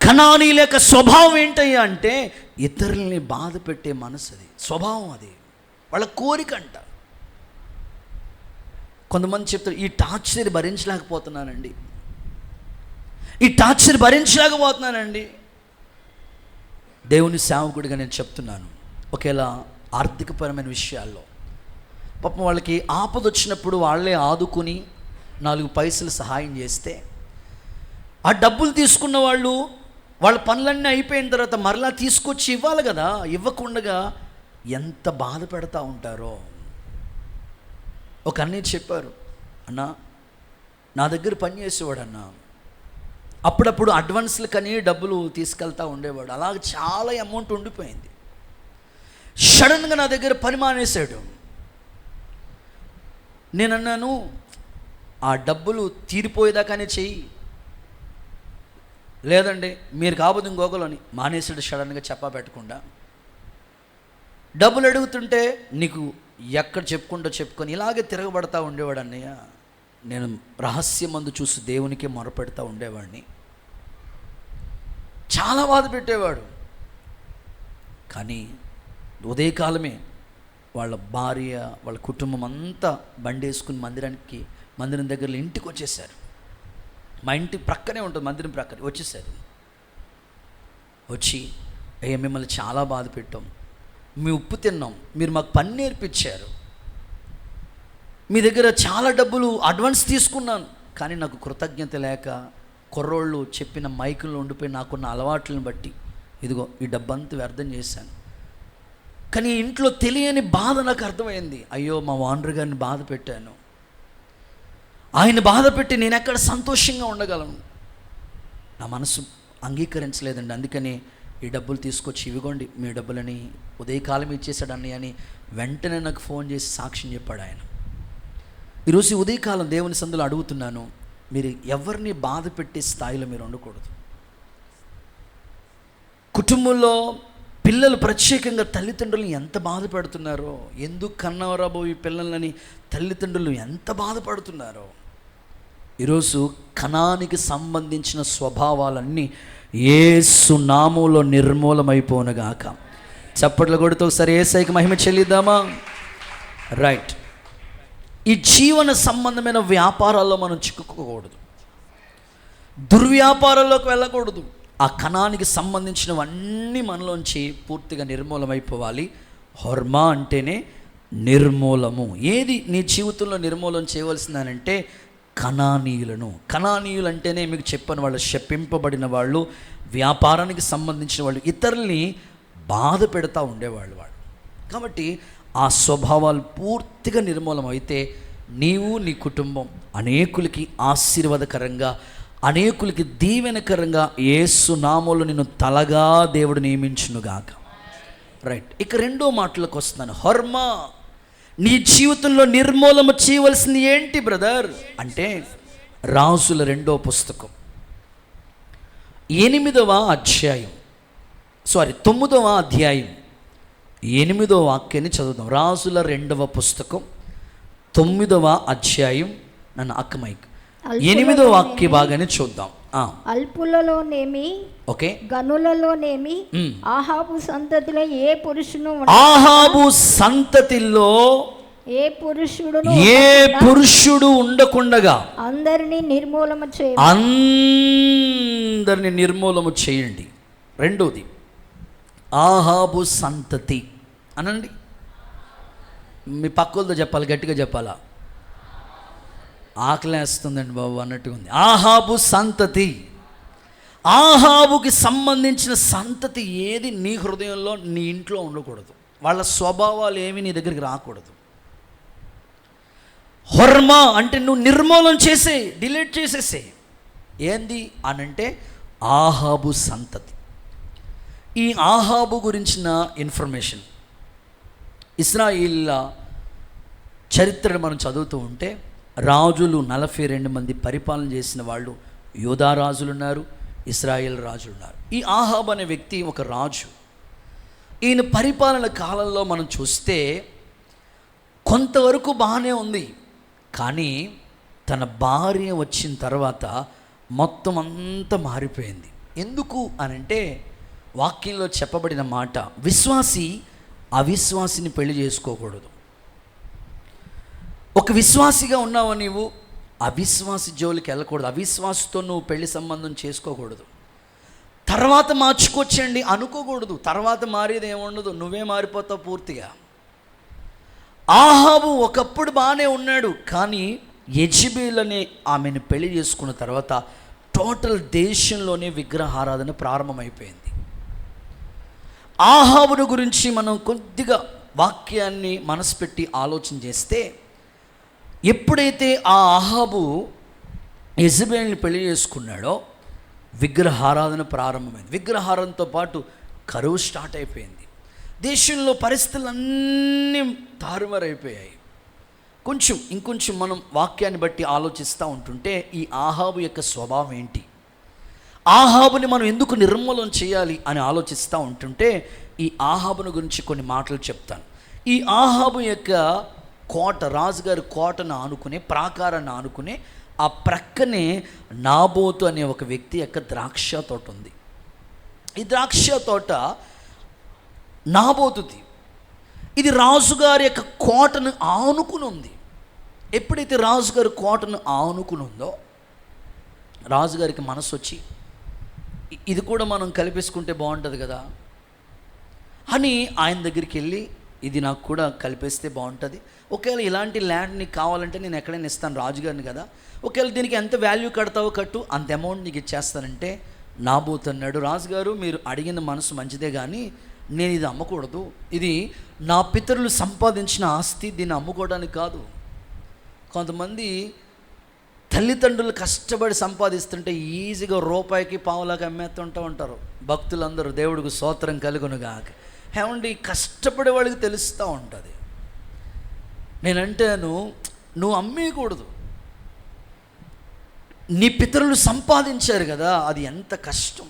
కణానీ లేక స్వభావం ఏంటయ్యా అంటే ఇతరుల్ని బాధ పెట్టే మనసు, అది స్వభావం, అది వాళ్ళ కోరిక అంట. కొంతమంది చెప్తారు, ఈ టార్చర్ భరించలేకపోతున్నానండి, ఈ టార్చర్ భరించలేకపోతున్నానండి. దేవుని సేవకుడిగా నేను చెప్తున్నాను, ఒకేలా ఆర్థికపరమైన విషయాల్లో పాపం వాళ్ళకి ఆపద వచ్చినప్పుడు వాళ్ళే ఆదుకుని 4 పైసలు సహాయం చేస్తే, ఆ డబ్బులు తీసుకున్న వాళ్ళు వాళ్ళ పనులన్నీ అయిపోయిన తర్వాత మరలా తీసుకొచ్చి ఇవ్వాలి కదా, ఇవ్వకుండా ఎంత బాధ పెడతా ఉంటారో. ఒక అన్నయ్య చెప్పారు, అన్నా నా దగ్గర పని చేసేవాడు అన్న, అప్పుడప్పుడు అడ్వాన్స్లు కానీ డబ్బులు తీసుకెళ్తా ఉండేవాడు, అలాగే చాలా అమౌంట్ ఉండిపోయింది. సడన్గా నా దగ్గర పని మానేశాడు. నేను అన్నాను, ఆ డబ్బులు తీరిపోయేదాకానే చెయ్యి, లేదండి మీరు కాకపోతే ఇంకొకలని. మానేసాడు సడన్గా, చెప్పా పెట్టకుండా. డబ్బులు అడుగుతుంటే నీకు ఎక్కడ చెప్పుకొని ఇలాగే తిరగబడతా ఉండేవాడు అన్నయ్య. నేను రహస్యమందు చూసి దేవునికి మొరపెడతా ఉండేవాడిని, చాలా బాధ పెట్టేవాడు. కానీ ఉదయకాలమే వాళ్ళ భార్య, వాళ్ళ కుటుంబం అంతా బండి వేసుకుని మందిరం దగ్గర ఇంటికి వచ్చేసారు. మా ఇంటి ప్రక్కనే ఉంటుంది, మందిరం ప్రక్కనే వచ్చేసారు. వచ్చి, అయ్యా మిమ్మల్ని చాలా బాధ పెట్టాం, మీ ఉప్పు తిన్నాం, మీరు మాకు పని నేర్పించారు, మీ దగ్గర చాలా డబ్బులు అడ్వాన్స్ తీసుకున్నాను, కానీ నాకు కృతజ్ఞత లేక కుర్రోళ్ళు చెప్పిన మైకుల్లో ఉండిపోయి నాకున్న అలవాట్లను బట్టి ఇదిగో ఈ డబ్బంతా వ్యర్థం చేశాను. కానీ ఇంట్లో తెలియని బాధ నాకు అర్థమైంది. అయ్యో మా ఓనర్ గారిని బాధ పెట్టాను, ఆయన బాధ పెట్టి నేను ఎక్కడ సంతోషంగా ఉండగలను. నా మనసు అంగీకరించలేదండి, అందుకని ఈ డబ్బులు తీసుకొచ్చి ఇవిగోండి మీ డబ్బులని ఉదయకాలం ఇచ్చేసాడు అన్నయ్య అని వెంటనే నాకు ఫోన్ చేసి సాక్ష్యం చెప్పాడు ఆయన. ఈరోజు ఉదయకాలం దేవుని సందులో అడుగుతున్నాను, మీరు ఎవరిని బాధ పెట్టే స్థాయిలో మీరు ఉండకూడదు. కుటుంబంలో పిల్లలు ప్రత్యేకంగా తల్లిదండ్రులను ఎంత బాధ పెడుతున్నారో, ఎందుకు కన్నవరాబో ఈ పిల్లలని తల్లిదండ్రులు ఎంత బాధపడుతున్నారో. ఈరోజు కణానికి సంబంధించిన స్వభావాలన్నీ యేసు నామములో నిర్మూలమైపోనుగాక. చప్పట్లు కొడుతూ ఒకసారి యేసయ్యకి మహిమ చెల్లిద్దామా? రైట్. ఈ జీవన సంబంధమైన వ్యాపారాల్లో మనం చిక్కుకోకూడదు, దుర్వ్యాపారాల్లోకి వెళ్ళకూడదు. ఆ కణానికి సంబంధించినవన్నీ మనలోంచి పూర్తిగా నిర్మూలమైపోవాలి. హొర్మా అంటేనే నిర్మూలము. ఏది నీ జీవితంలో నిర్మూలన చేయవలసిందనంటే కణానీయులు అంటేనే మీకు చెప్పని వాళ్ళు శపింపబడిన వాళ్ళు, వ్యాపారానికి సంబంధించిన వాళ్ళు, ఇతరుల్ని బాధ పెడతా ఉండేవాళ్ళు వాళ్ళు. కాబట్టి ఆ స్వభావాలు పూర్తిగా నిర్మూలం అయితే నీవు నీ కుటుంబం అనేకులకి ఆశీర్వాదకరంగా, అనేకులకి దీవెనకరంగా యేసు నామములో నిన్ను తలగా దేవుడు నియమించునుగాక. రైట్. ఇక రెండో మాటలకు వస్తున్నాను. హొర్మా, నీ జీవితంలో నిర్మూలన చేయవలసింది ఏంటి బ్రదర్ అంటే, రాజుల 2వ పుస్తకం 9వ అధ్యాయం 9వ అధ్యాయం 8వ వాక్యాన్ని చదువుదాం. రాజుల 2వ పుస్తకం 9వ అధ్యాయం, నన్ను అక్కమైక్ 8వ వాక్య భాగాన్ని చూద్దాం. అల్పులలోనేమి ఓకే, గనులలోనేమి ఆహాబు సంతతిలో ఆహాబు సంతతిలో ఏ పురుషుడు ఉండకుండగా అందరినీ నిర్మూలము చేయండి. రెండోది ఆహాబు సంతతి అనండి. మీ పక్కలతో చెప్పాలి, గట్టిగా చెప్పాలా? ఆకలేస్తుందండి బాబు అన్నట్టుగా ఉంది. ఆహాబు సంతతి, ఆహాబుకి సంబంధించిన సంతతి ఏది నీ హృదయంలో, నీ ఇంట్లో ఉండకూడదు. వాళ్ళ స్వభావాలు ఏమి నీ దగ్గరికి రాకూడదు. హొర్మా అంటే నువ్వు నిర్మూలన చేసే, డిలీట్ చేసేసే. ఏంది అనంటే ఆహాబు సంతతి. ఈ ఆహాబు గురించిన ఇన్ఫర్మేషన్, ఇశ్రాయేలీయుల చరిత్రను మనం చదువుతూ ఉంటే, రాజులు 42 మంది పరిపాలన చేసిన వాళ్ళు, యూదా రాజులు ఉన్నారు, ఇశ్రాయేల్ రాజులు ఉన్నారు. ఈ ఆహాబు అనే వ్యక్తి ఒక రాజు. ఈయన పరిపాలన కాలంలో మనం చూస్తే కొంతవరకు బాగానే ఉంది, కానీ తన భార్య వచ్చిన తర్వాత మొత్తం అంతా మారిపోయింది. ఎందుకు అనంటే వాక్యంలో చెప్పబడిన మాట, విశ్వాసి అవిశ్వాసిని పెళ్లి చేసుకోకూడదు. ఒక విశ్వాసిగా ఉన్నావు నీవు, అవిశ్వాసి జోలికి వెళ్ళకూడదు. అవిశ్వాసితో నువ్వు పెళ్లి సంబంధం చేసుకోకూడదు. తర్వాత మార్చుకోవచ్చండి అనుకోకూడదు. తర్వాత మారేది ఏముండదు, నువ్వే మారిపోతావు పూర్తిగా. ఆహాబు ఒకప్పుడు బాగానే ఉన్నాడు, కానీ యెజెబెల్ అనే ఆమెను పెళ్లి చేసుకున్న తర్వాత టోటల్ దేశంలోనే విగ్రహారాధన ప్రారంభమైపోయింది. ఆహాబును గురించి మనం కొద్దిగా వాక్యాన్ని మనసు పెట్టి ఆలోచన చేస్తే, ఎప్పుడైతే ఆ ఆహాబు యెజెబెల్ని పెళ్లి చేసుకున్నాడో విగ్రహారాధన ప్రారంభమైంది. విగ్రహారాధనతో పాటు కరువు స్టార్ట్ అయిపోయింది. దేశంలో పరిస్థితులు అన్నీ తారుమారైపోయాయి. ఇంకొంచెం మనం వాక్యాన్ని బట్టి ఆలోచిస్తూ ఉంటుంటే ఈ ఆహాబు యొక్క స్వభావం ఏంటి, ఆహాబుని మనం ఎందుకు నిర్మూలన చేయాలి అని ఆలోచిస్తూ ఉంటుంటే ఈ ఆహాబుని గురించి కొన్ని మాటలు చెప్తాను. ఈ ఆహాబు యొక్క కోట, రాజుగారి కోటను ఆనుకునే, ప్రాకారాన్ని ఆనుకునే ఆ ప్రక్కనే నాబోతు అనే ఒక వ్యక్తి యొక్క ద్రాక్ష తోట ఉంది. ఈ ద్రాక్ష తోట నాబోతుది. ఇది రాజుగారి యొక్క కోటను ఆనుకుని ఉంది. ఎప్పుడైతే రాజుగారి కోటను ఆనుకుని ఉందో రాజుగారికి మనసు వచ్చి, ఇది కూడా మనం కలిపేసుకుంటే బాగుంటుంది కదా అని ఆయన దగ్గరికి వెళ్ళి, ఇది నాకు కూడా కలిపేస్తే బాగుంటుంది, ఒకవేళ ఇలాంటి ల్యాండ్ నీకు కావాలంటే నేను ఎక్కడైనా ఇస్తాను, రాజుగారిని కదా, ఒకవేళ దీనికి ఎంత వాల్యూ కడతావో కట్టు, అంత అమౌంట్ నీకు ఇచ్చేస్తానంటే నాబోతు అన్నాడు, రాజుగారు మీరు అడిగిన మనసు మంచిదే కానీ నేను ఇది అమ్మకూడదు, ఇది నా పితరులు సంపాదించిన ఆస్తి, దీన్ని అమ్ముకోవడానికి కాదు. కొంతమంది తల్లిదండ్రులు కష్టపడి సంపాదిస్తుంటే ఈజీగా రూపాయికి పావులాగా అమ్మేస్తుంటూ ఉంటారు. భక్తులందరూ దేవుడికి స్తోత్రం కలుగునుగాక. ఏమండి, కష్టపడే వాళ్ళకి తెలుస్తూ ఉంటుంది. నేనంటాను, నువ్వు అమ్మేయకూడదు. నీ పితరులు సంపాదించారు కదా, అది ఎంత కష్టం.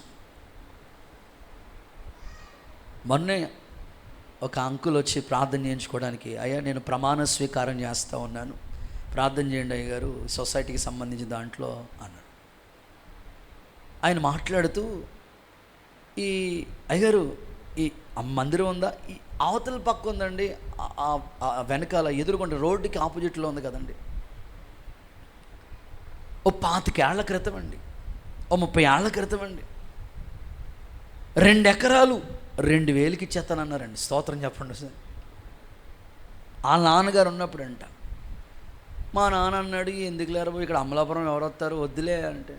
మొన్నే ఒక అంకుల్ వచ్చి ప్రార్థన చేయించుకోవడానికి, అయ్యా నేను ప్రమాణ స్వీకారం చేస్తూ ఉన్నాను, ప్రార్థన చేయండి అయ్యగారు, సొసైటీకి సంబంధించిన దాంట్లో అన్నాడు. ఆయన మాట్లాడుతూ, ఈ అయ్యగారు ఈ మందిరం ఉందా, ఈ అవతల పక్క ఉందండి, వెనకాల ఎదురుకుండా రోడ్డుకి ఆపోజిట్లో ఉంది కదండి, ఓ 25 ఏళ్ల క్రితం అండి, ఓ 30 ఏళ్ల క్రితం అండి, 2 ఎకరాలు 2000కి ఇచ్చేస్తానన్నారండి. స్తోత్రం చెప్పండి సార్. ఆ నాన్నగారు ఉన్నప్పుడు అంట, మా నాన్న అన్నాడు, ఎందుకు లేరు ఇక్కడ అమలాపురం ఎవరు వస్తారు, వద్దులే అంటే,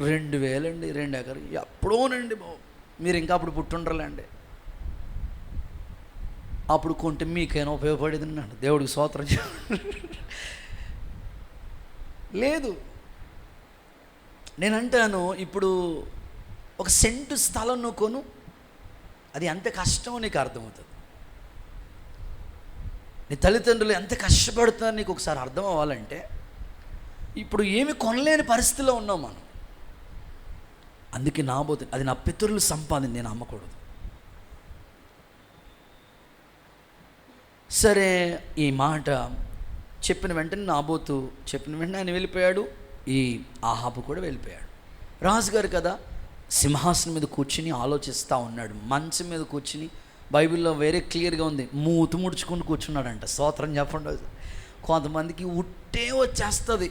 2000 అండి 2 ఎకరాలు, ఎప్పుడోనండి బాబు, మీరు ఇంకా అప్పుడు పుట్టుండ్రలేండి, అప్పుడు కొంటే మీకైనా ఉపయోగపడేది అన్నాడు. దేవుడికి స్తోత్రం లేదు. నేనంటాను, ఇప్పుడు 1 సెంటు స్థలం నువ్వు కొను, అది ఎంత కష్టమో నీకు అర్థమవుతుంది. నీ తల్లిదండ్రులు ఎంత కష్టపడుతున్నారో నీకు ఒకసారి అర్థం అవ్వాలంటే, ఇప్పుడు ఏమి కొనలేని పరిస్థితిలో ఉన్నాం మనం. అందుకే నాబోతు, అది నా పితరులు సంపాదించి నేను అమ్మకూడదు. సరే, ఈ మాట చెప్పిన వెంటనే నాబోతు చెప్పిన వెంటనే ఆయన వెళ్ళిపోయాడు. ఈ ఆహాబు కూడా వెళ్ళిపోయాడు. రాజుగారు కదా సింహాసనం మీద కూర్చుని ఆలోచిస్తూ ఉన్నాడు. మంచం మీద కూర్చుని, బైబిల్లో వేరే క్లియర్గా ఉంది, మూతు ముడుచుకుని కూర్చున్నాడంట. స్తోత్రం చెప్పండి. కొంతమందికి ఉట్టే వచ్చేస్తుంది,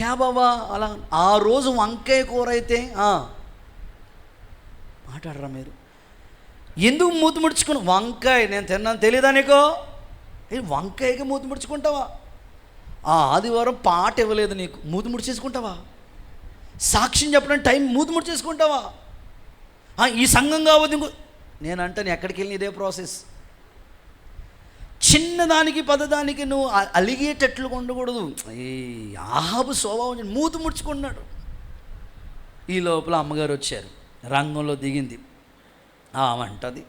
యా బాబా అలా. ఆ రోజు వంకాయ కూర అయితే మాట్లాడరా మీరు, ఎందుకు మూతు ముడుచుకుని, వంకాయ నేను తిన్నాను తెలీదా నీకో, వంకాయకి మూతు ముడుచుకుంటావా, ఆదివారం పాట ఇవ్వలేదు నీకు మూతు ముడిచేసుకుంటావా, సాక్ష్యం చెప్పడానికి టైం మూతు ముడిచేసుకుంటావా, ఈ సంఘం కావద్దు ఇంకో. నేను అంటాను, ఎక్కడికి వెళ్ళిన ఇదే ప్రాసెస్. చిన్నదానికి పదదానికి నువ్వు అలిగేటట్లు ఉండకూడదు. ఈ ఆహాబు స్వభావం మూతు ముడుచుకున్నాడు. ఈ లోపల అమ్మగారు వచ్చారు, రంగంలో దిగింది. అంటది,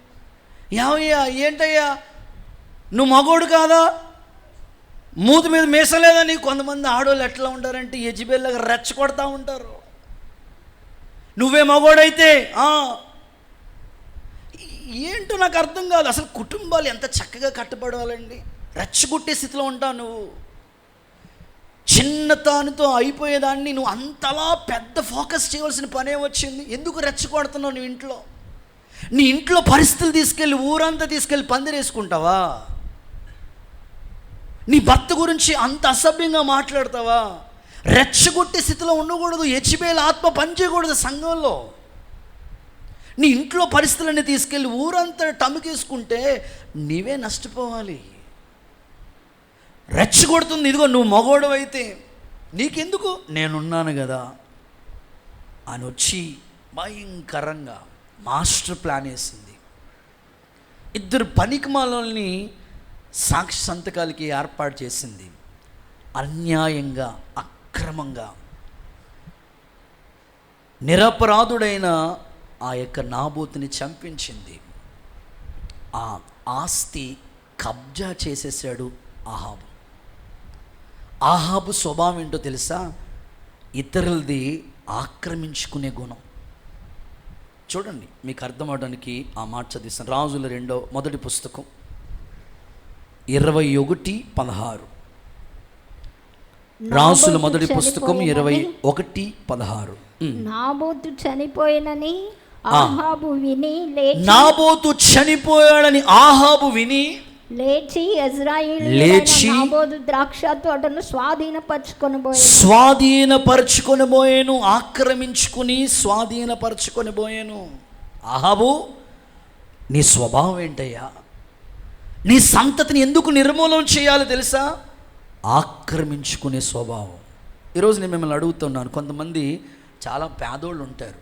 యావయ్యా ఏంటయ్యా నువ్వు మగోడు కాదా, మూతి మీద మీసలేదా నీకు. కొంతమంది ఆడవాళ్ళు ఎట్లా ఉంటారంటే యెజెబెల్లాగా రెచ్చగొడతా ఉంటారు. నువ్వే మగోడైతే ఏంటో నాకు అర్థం కాదు. అసలు కుటుంబాలు ఎంత చక్కగా కట్టబడాలండి, రెచ్చగొట్టే స్థితిలో ఉంటావు నువ్వు. చిన్నతానితో అయిపోయేదాన్ని నువ్వు అంతలా పెద్ద ఫోకస్ చేయవలసిన పనే వచ్చింది. ఎందుకు రెచ్చగొడుతున్నావు నీ ఇంట్లో పరిస్థితులు తీసుకెళ్ళి ఊరంతా తీసుకెళ్ళి పందిరేసుకుంటావా? నీ భర్త గురించి అంత అసభ్యంగా మాట్లాడతావా? రెచ్చగొట్టే స్థితిలో ఉండకూడదు. యెజబెల్ ఆత్మ పనిచేయకూడదు సంఘంలో. నీ ఇంట్లో పరిస్థితులన్నీ తీసుకెళ్ళి ఊరంతా టముకేసుకుంటే నీవే నష్టపోవాలి. రెచ్చగొడుతుంది, ఇదిగో నువ్వు మగోడు అయితే నీకెందుకు, నేనున్నాను కదా అని వచ్చి భయంకరంగా మాస్టర్ ప్లాన్ వేసింది. ఇద్దరు పనికిమాలని సాక్షి సంతకాలకి ఏర్పాటు చేసింది. అన్యాయంగా, అక్రమంగా నిరపరాధుడైన ఆ యొక్క నాబోతుని చంపించింది. ఆ ఆస్తి కబ్జా చేసేసాడు ఆహాబు. ఆహాబు స్వభావం ఏంటో తెలుసా? ఇతరులది ఆక్రమించుకునే గుణం. చూడండి, మీకు అర్థం అవడానికి ఆ మాట చదివిస్తాను. రాజుల మొదటి పుస్తకం 21:16. రాజుల మొదటి పుస్తకం 21:16. నాబోతు చనిపోయినని ఆహాబు విని నాబోతు చనిపోయాడని ఆహాబు విని లేచి యెజ్రెయేలు నాబోతు ద్రాక్ష తోటను స్వాధీనపరచుకొని పోయాను. ఆక్రమించుకుని స్వాధీనపరచుకొని పోయాను. ఆహాబు, నీ స్వభావం ఏంటయ్యా? నీ సంతతిని ఎందుకు నిర్మూలన చేయాలో తెలుసా? ఆక్రమించుకునే స్వభావం. ఈరోజు నేను మిమ్మల్ని అడుగుతున్నాను, కొంతమంది చాలా పేదోళ్ళు ఉంటారు.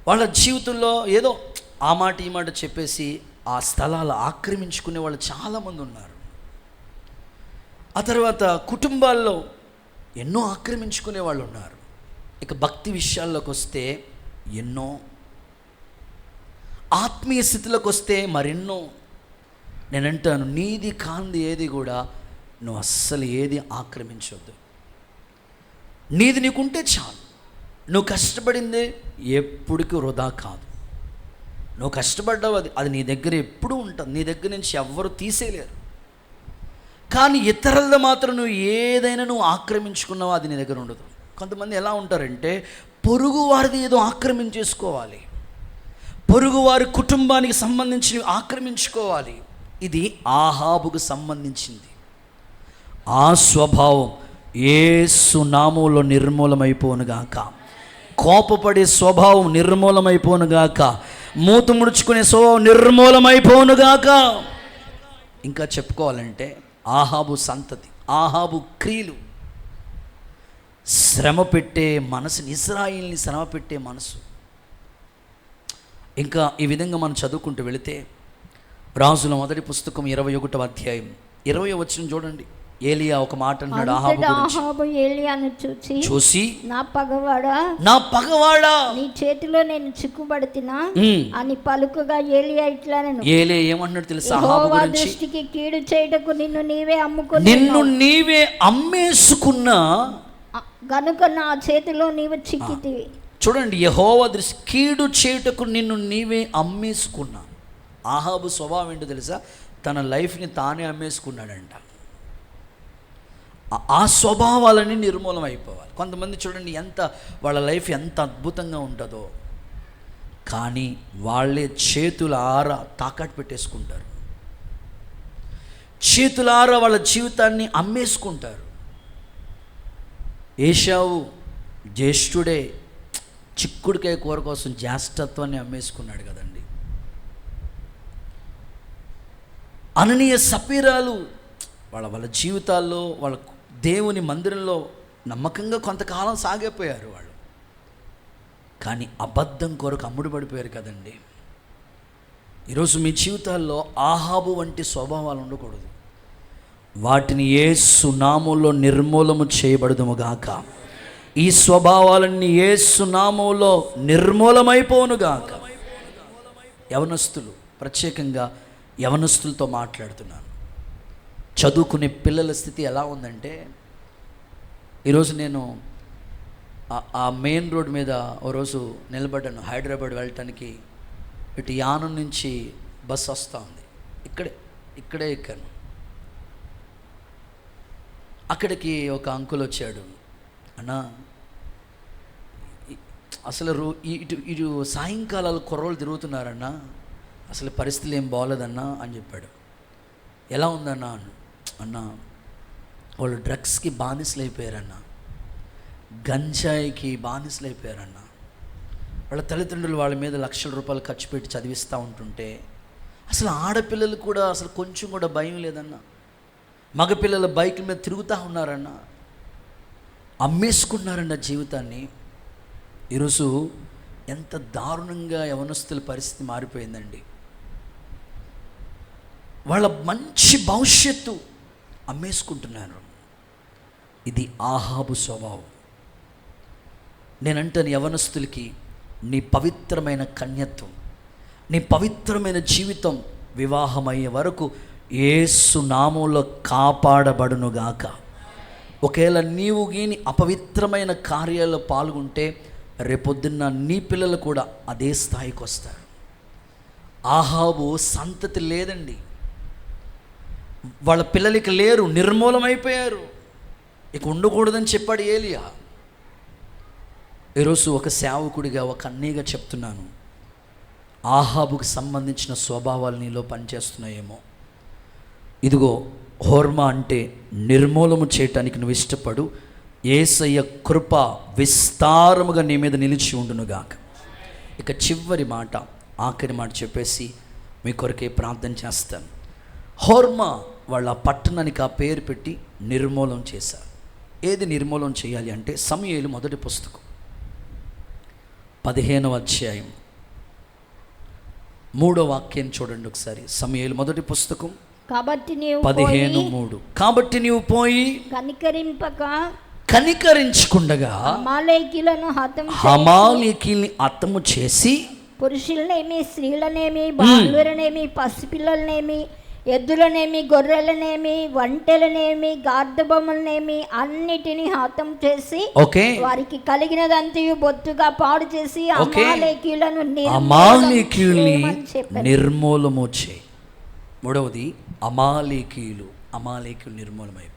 వాళ్ళ జీవితంలో ఏదో ఆ మాట ఈ మాట చెప్పేసి ఆ స్థలాలు ఆక్రమించుకునే వాళ్ళు చాలామంది ఉన్నారు. ఆ తర్వాత కుటుంబాల్లో ఎన్నో ఆక్రమించుకునే వాళ్ళు ఉన్నారు. ఇక భక్తి విషయాల్లోకి వస్తే ఎన్నో, ఆత్మీయ స్థితిలోకి వస్తే మరెన్నో. నేనంటాను, నీది కాంది ఏది కూడా నువ్వు అస్సలు ఏది ఆక్రమించవద్దు. నీది నీకుంటే చాలు. నువ్వు కష్టపడిందే ఎప్పటికీ వృధా కాదు. నువ్వు కష్టపడ్డావు, అది నీ దగ్గర ఎప్పుడూ ఉంటుంది. నీ దగ్గర నుంచి ఎవ్వరు తీసేయలేరు. కానీ ఇతరులది మాత్రం నువ్వు ఏదైనా నువ్వు ఆక్రమించుకున్నావో అది నీ దగ్గర ఉండదు. కొంతమంది ఎలా ఉంటారంటే, పొరుగు వారిది ఏదో ఆక్రమించేసుకోవాలి, పొరుగువారి కుటుంబానికి సంబంధించి ఆక్రమించుకోవాలి. ఇది ఆహాబుకు సంబంధించింది. ఆ స్వభావం యేసు నామములో నిర్మూలమైపోనుగాక. కోపపడే స్వభావం నిర్మూలమైపోనుగాక. మూతు ముడుచుకునే స్వభావం నిర్మూలమైపోనుగాక. ఇంకా చెప్పుకోవాలంటే ఆహాబు సంతతి, ఆహాబు క్రియలు, శ్రమ పెట్టే మనసు, ఇశ్రాయేలుని శ్రమ పెట్టే మనసు. ఇంకా ఈ విధంగా మనం చదువుకుంటూ వెళితే రాజుల మొదటి పుస్తకం 21వ అధ్యాయం 20వ వచనం చూడండి. ఏలియా ఒక మాట అన్నాడు ఆహాబు ఏలియాను చూసి, నా పగవాడా నీ చేతిలో నేను చిక్కుబడితినా అని పలుకగా ఏలియా ఇట్లనెను. ఏలియా ఏమన్నాడు తెలుసా? ఆహాబు గురించి, దృష్టికి కీడు చేయుటకు నిన్ను నీవే అమ్మేసుకున్నా గనుక నా చేతిలో నీవు చిక్కితివి. చూడండి, యెహోవా దృష్టి కీడు చేయుటకు నిన్ను నీవే అమ్మేసుకున్నా. ఆహాబు స్వభావం ఏంటో తెలుసా? తన లైఫ్ని తానే అమ్మేసుకున్నాడంట. ఆ స్వభావాలని నిర్మూలం అయిపోవాలి. కొంతమంది చూడండి, వాళ్ళ లైఫ్ ఎంత అద్భుతంగా ఉంటుందో, కానీ వాళ్ళే చేతులారా తాకట్టు పెట్టేసుకుంటారు. చేతులారా వాళ్ళ జీవితాన్ని అమ్మేసుకుంటారు. ఏశావు జ్యేష్ఠుడే చిక్కుడుకాయ కూర కోసం జ్యేష్ఠత్వాన్ని అమ్మేసుకున్నాడు కదండి. అననీయ సపీరాలు వాళ్ళ జీవితాల్లో, వాళ్ళ దేవుని మందిరంలో నమ్మకంగా కొంతకాలం సాగిపోయారు వాళ్ళు, కానీ అబద్ధం కొరకు అమ్ముడు పడిపోయారు కదండి. ఈరోజు మీ జీవితాల్లో ఆహాబు వంటి స్వభావాలు ఉండకూడదు. వాటిని యేసు నామములో నిర్మూలము చేయబడుదుముగాక. ఈ స్వభావాలన్నీ యేసు నామములో నిర్మూలమైపోనుగాక. యవనస్తులు, ప్రత్యేకంగా యవనస్తులతో మాట్లాడుతున్నాను. చదువుకునే పిల్లల స్థితి ఎలా ఉందంటే, ఈరోజు నేను ఆ మెయిన్ రోడ్ మీద ఓ రోజు నిలబడ్డాను. హైదరాబాద్ వెళ్ళటానికి ఇటు యానం నుంచి బస్సు వస్తూ ఉంది. ఇక్కడే ఎక్కాను. అక్కడికి ఒక అంకుల్ వచ్చాడు. అన్నా, అసలు ఇటు ఇటు సాయంకాలాలు కుర్రోళ్ళు తిరుగుతున్నారన్నా, అసలు పరిస్థితులు ఏం బాగోలేదన్నా అని చెప్పాడు. ఎలా ఉందన్నా అన్నా, వాళ్ళు డ్రగ్స్కి బానిసలు అయిపోయారన్నా, గంజాయికి బానిసలు అయిపోయారన్నా. వాళ్ళ తల్లిదండ్రులు వాళ్ళ మీద లక్షల రూపాయలు ఖర్చు పెట్టి చదివిస్తూ ఉంటుంటే అసలు ఆడపిల్లలు కూడా అసలు కొంచెం కూడా భయం లేదన్నా. మగపిల్లల బైకుల మీద తిరుగుతూ ఉన్నారన్నా, అమ్మేసుకున్నారన్న జీవితాన్ని. ఈరోజు ఎంత దారుణంగా యవనస్తుల పరిస్థితి మారిపోయిందండి. వాళ్ళ మంచి భవిష్యత్తు అమ్మేసుకుంటున్నారు. ఇది ఆహాబు స్వభావం. నేనంటాను యవనస్తులకి, నీ పవిత్రమైన కన్యత్వం, నీ పవిత్రమైన జీవితం వివాహమయ్యే వరకు యేసు నామములో కాపాడబడునుగాక. ఒకవేళ నీవు గీని అపవిత్రమైన కార్యాల్లో పాల్గొంటే రేపొద్దున్న నీ పిల్లలు కూడా అదే స్థాయికి వస్తారు. ఆహాబు సంతతి లేదండి, వాళ్ళ పిల్లలకి లేరు, నిర్మూలమైపోయారు. ఇక ఉండకూడదని చెప్పాడు ఏలియా. ఈరోజు ఒక సేవకుడిగా, ఒక అన్నయ్యగా చెప్తున్నాను, ఆహాబుకు సంబంధించిన స్వభావాలు నీలో పనిచేస్తున్నాయేమో. ఇదిగో హోర్మా అంటే నిర్మూలము చేయటానికి నువ్వు ఇష్టపడు. యేసయ్య కృప విస్తారముగా నీ మీద నిలిచి ఉండునుగాక. ఇక చివరి మాట, ఆఖరి మాట చెప్పేసి మీ కొరకే ప్రార్థన చేస్తాను. హోర్మా వాళ్ళ పట్టణానికి ఆ పేరు పెట్టి నిర్మూలం చేశారు. ఏది నిర్మూలం చేయాలి అంటే సమూయేలు మొదటి పుస్తకం 15వ అధ్యాయం 3వ వాక్యం చూడండి ఒకసారి. సమూయేలు మొదటి పుస్తకం కాబట్టి నీవు 15:3. కాబట్టి నీవు పోయి కనికరించకుండగా అమాలేకీయులను హతము చేసి పురుషులనేమి, స్త్రీలనేమి, బాలురనేమి, పసిపిల్లలనేమి, ఎద్దులనేమి, గొర్రెలనేమి, వంటెలనేమి, గార్ధబొమ్మలనేమి అన్నిటినీ హతం చేసి వారికి కలిగినదంతయు బొత్తుగా పాడు చేసి అమాలేకీయుల్ని నిర్మూలము చేయి. మూడవది అమాలేకీయులు నిర్మూలమైపోవాలి.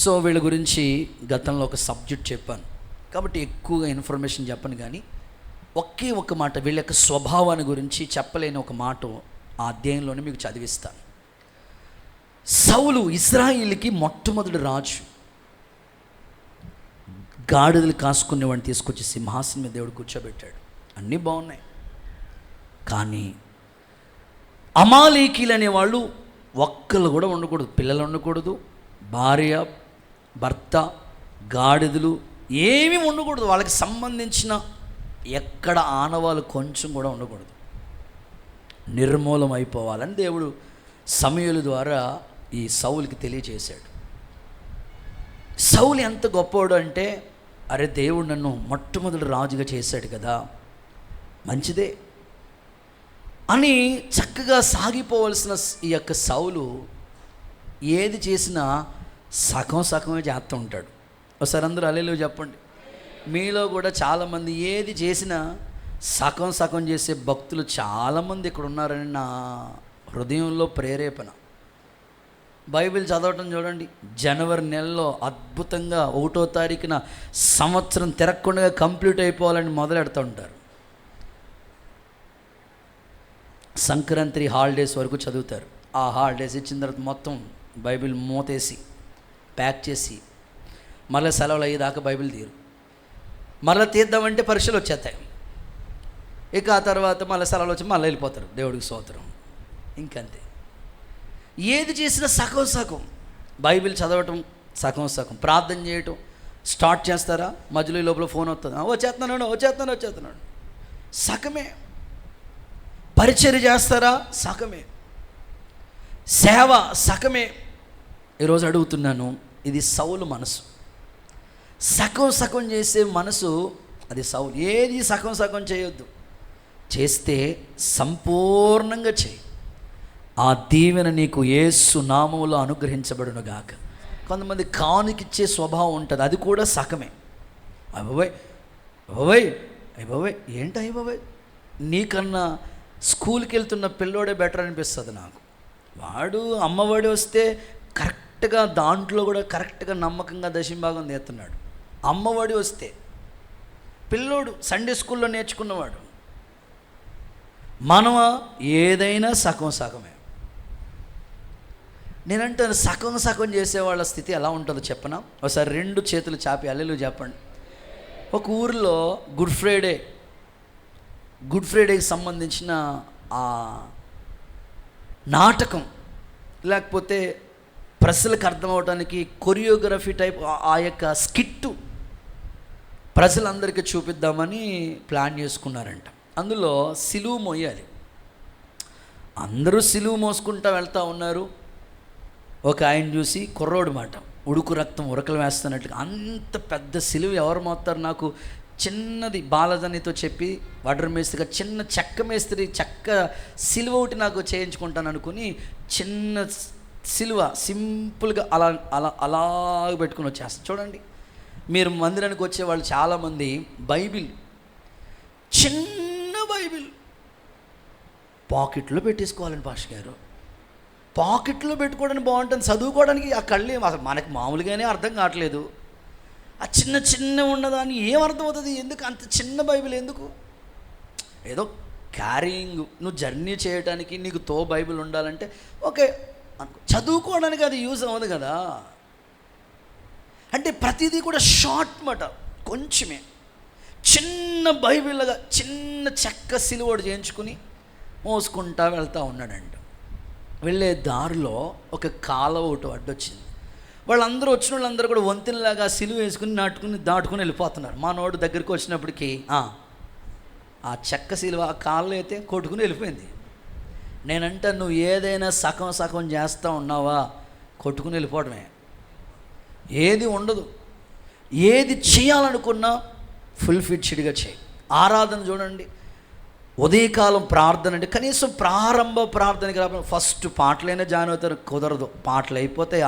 సో వీళ్ళ గురించి గతంలో ఒక సబ్జెక్ట్ చెప్పాను కాబట్టి ఎక్కువగా ఇన్ఫర్మేషన్ చెప్పను, కానీ ఒకే ఒక మాట వీళ్ళ యొక్క స్వభావాన్ని గురించి చెప్పలేని ఒక మాట ఆ అధ్యాయంలోనే మీకు చదివిస్తాను. సౌలు ఇశ్రాయేలుకి మొట్టమొదటి రాజు. గాడిదలు కాసుకునేవాడిని తీసుకొచ్చి సింహాసనం మీద దేవుడు కూర్చోబెట్టాడు. అన్నీ బాగున్నాయి, కానీ అమాలేకీలు అనేవాళ్ళు ఒక్కళ్ళు కూడా ఉండకూడదు. పిల్లలు ఉండకూడదు, భార్య భర్త గాడిదలు ఏమీ ఉండకూడదు. వాళ్ళకి సంబంధించిన ఎక్కడ ఆనవాళ్ళు కొంచెం కూడా ఉండకూడదు. నిర్మూలం అయిపోవాలని దేవుడు సమూయేలు ద్వారా ఈ సౌలుకి తెలియజేశాడు. సౌలు ఎంత గొప్పవాడు అంటే, అరే దేవుడు నన్ను మొట్టమొదటి రాజుగా చేశాడు కదా, మంచిదే అని చక్కగా సాగిపోవలసిన ఈ యొక్క సౌలు ఏది చేసినా సగమే చేస్తూ ఉంటాడు. ఒకసారి అందరూ హల్లెలూయా చెప్పండి. మీలో కూడా చాలామంది ఏది చేసినా సగం చేసే భక్తులు చాలామంది ఇక్కడ ఉన్నారని నా హృదయంలో ప్రేరేపణ. బైబిల్ చదవటం చూడండి, జనవరి నెలలో అద్భుతంగా 1వ తారీఖున సంవత్సరం తిరగకుండా కంప్లీట్ అయిపోవాలని మొదలెడుతూ ఉంటారు. సంక్రాంతి హాలిడేస్ వరకు చదువుతారు. ఆ హాలిడేస్ ఇచ్చిన తర్వాత మొత్తం బైబిల్ మూతేసి ప్యాక్ చేసి మళ్ళీ సెలవులు అయ్యేదాకా బైబిల్ తీరు. మళ్ళీ తీద్దామంటే పరీక్షలు వచ్చేస్తాయి. ఇక ఆ తర్వాత మళ్ళీ సెలవులు వచ్చి మళ్ళీ వెళ్ళిపోతారు. దేవుడికి స్తోత్రం. ఇంకంతే, ఏది చేసినా సగం. బైబిల్ చదవటం సగం, ప్రార్థన చేయటం స్టార్ట్ చేస్తారా, మధ్యలో లోపల ఫోన్ వస్తుంది, వచ్చేస్తున్నాడు, సగమే. పరిచర్య చేస్తారా, సగమే. సేవ సగమే. ఈరోజు అడుగుతున్నాను, ఇది సౌలు మనసు. సగం చేసే మనసు అది సౌలు. ఏది సగం చేయొద్దు, చేస్తే సంపూర్ణంగా చేయి. ఆ దీవెన నీకు యేసు నామములో అనుగ్రహించబడునుగాక. కొంతమంది కానుకిచ్చే స్వభావం ఉంటుంది, అది కూడా సగమే. అయ్యబాయ్ ఏంటి అయ్యబాయ్, నీకన్నా స్కూల్కి వెళ్తున్న పిల్లోడే బెటర్ అనిపిస్తుంది నాకు. వాడు అమ్మఒడి వస్తే కరెక్ట్గా కరెక్ట్గా దాంట్లో కూడా కరెక్ట్గా నమ్మకంగా దశంభాగం తీస్తున్నాడు. అమ్మఒడి వస్తే పిల్లోడు సండే స్కూల్లో నేర్చుకున్నవాడు. మనం ఏదైనా సగం సగమే. నేనంటాను సగం సగం చేసేవాళ్ళ స్థితి ఎలా ఉంటుందో చెప్పనా? ఒకసారి 2 చేతులు చాపి హల్లెలూయా చెప్పండి. ఒక ఊరిలో గుడ్ ఫ్రైడేకి సంబంధించిన ఆ నాటకం, లేకపోతే ప్రజలకు అర్థమవడానికి కొరియోగ్రఫీ టైప్ ఆ యొక్క స్కిట్టు ప్రజలందరికీ చూపిద్దామని ప్లాన్ చేసుకున్నారంట. అందులో సిలువ మోయాలి. అందరూ సిలువ మోసుకుంటూ వెళ్తూ ఉన్నారు. ఒక ఆయన చూసి కుర్రోడు మాట, ఉడుకు రక్తం ఉరకలు వేస్తున్నట్లుగా అంత పెద్ద సిలువ ఎవరు మోస్తారు? నాకు చిన్నది బాలజనితో చెప్పి వడ్ర మేస్త్రిగా చిన్న చెక్క సిలువ ఒకటి నాకు చేయించుకుంటాను అనుకుని చిన్న సిలువ సింపుల్గా అలా పెట్టుకుని వచ్చేస్తాను. చూడండి, మీరు మందిరానికి వచ్చే వాళ్ళు చాలామంది చిన్న బైబిల్ పాకెట్లో పెట్టేసుకోవాలని పాస్టర్ గారు. పాకెట్లో పెట్టుకోవడానికి బాగుంటుంది, చదువుకోవడానికి ఆ కళ్ళే అసలు మనకి మామూలుగానే అర్థం కావట్లేదు. ఆ చిన్న ఉన్నదాన్ని ఏం అర్థం అవుతుంది? ఎందుకు అంత చిన్న బైబిల్ ఎందుకు? ఏదో క్యారింగ్, నువ్వు జర్నీ చేయడానికి నీకు బైబిల్ ఉండాలంటే ఓకే, చదువుకోవడానికి అది యూజ్ అవ్వదు కదా. అంటే ప్రతిదీ కూడా షార్ట్ మాట, కొంచెమే చిన్న బైబిల్గా చిన్న చెక్క సిలువడు చేయించుకుని మోసుకుంటా వెళ్తూ ఉన్నాడంట. వెళ్ళే దారిలో ఒక కాలువ ఒకటి అడ్డొచ్చింది. వాళ్ళందరూ వచ్చిన వాళ్ళందరూ కూడా వంతెనలాగా సిలువ వేసుకుని దాటుకుని వెళ్ళిపోతున్నారు. మా నోడు దగ్గరికి వచ్చినప్పటికీ ఆ చెక్క సిలువ ఆ కాళ్ళు అయితే కొట్టుకుని వెళ్ళిపోయింది. నేనంటే నువ్వు ఏదైనా సగం చేస్తూ ఉన్నావా, కొట్టుకుని వెళ్ళిపోవడమే, ఏది ఉండదు. ఏది చేయాలనుకున్నా ఫుల్ ఫిట్స్డ్గా చేయి. ఆరాధన చూడండి, ఉదయకాలం ప్రార్థన అంటే కనీసం ప్రారంభ ప్రార్థనకి రాబోయే ఫస్ట్ పాటలైనా జాయిన్ అవుతారు. కుదరదు, పాటలు అయిపోతాయి,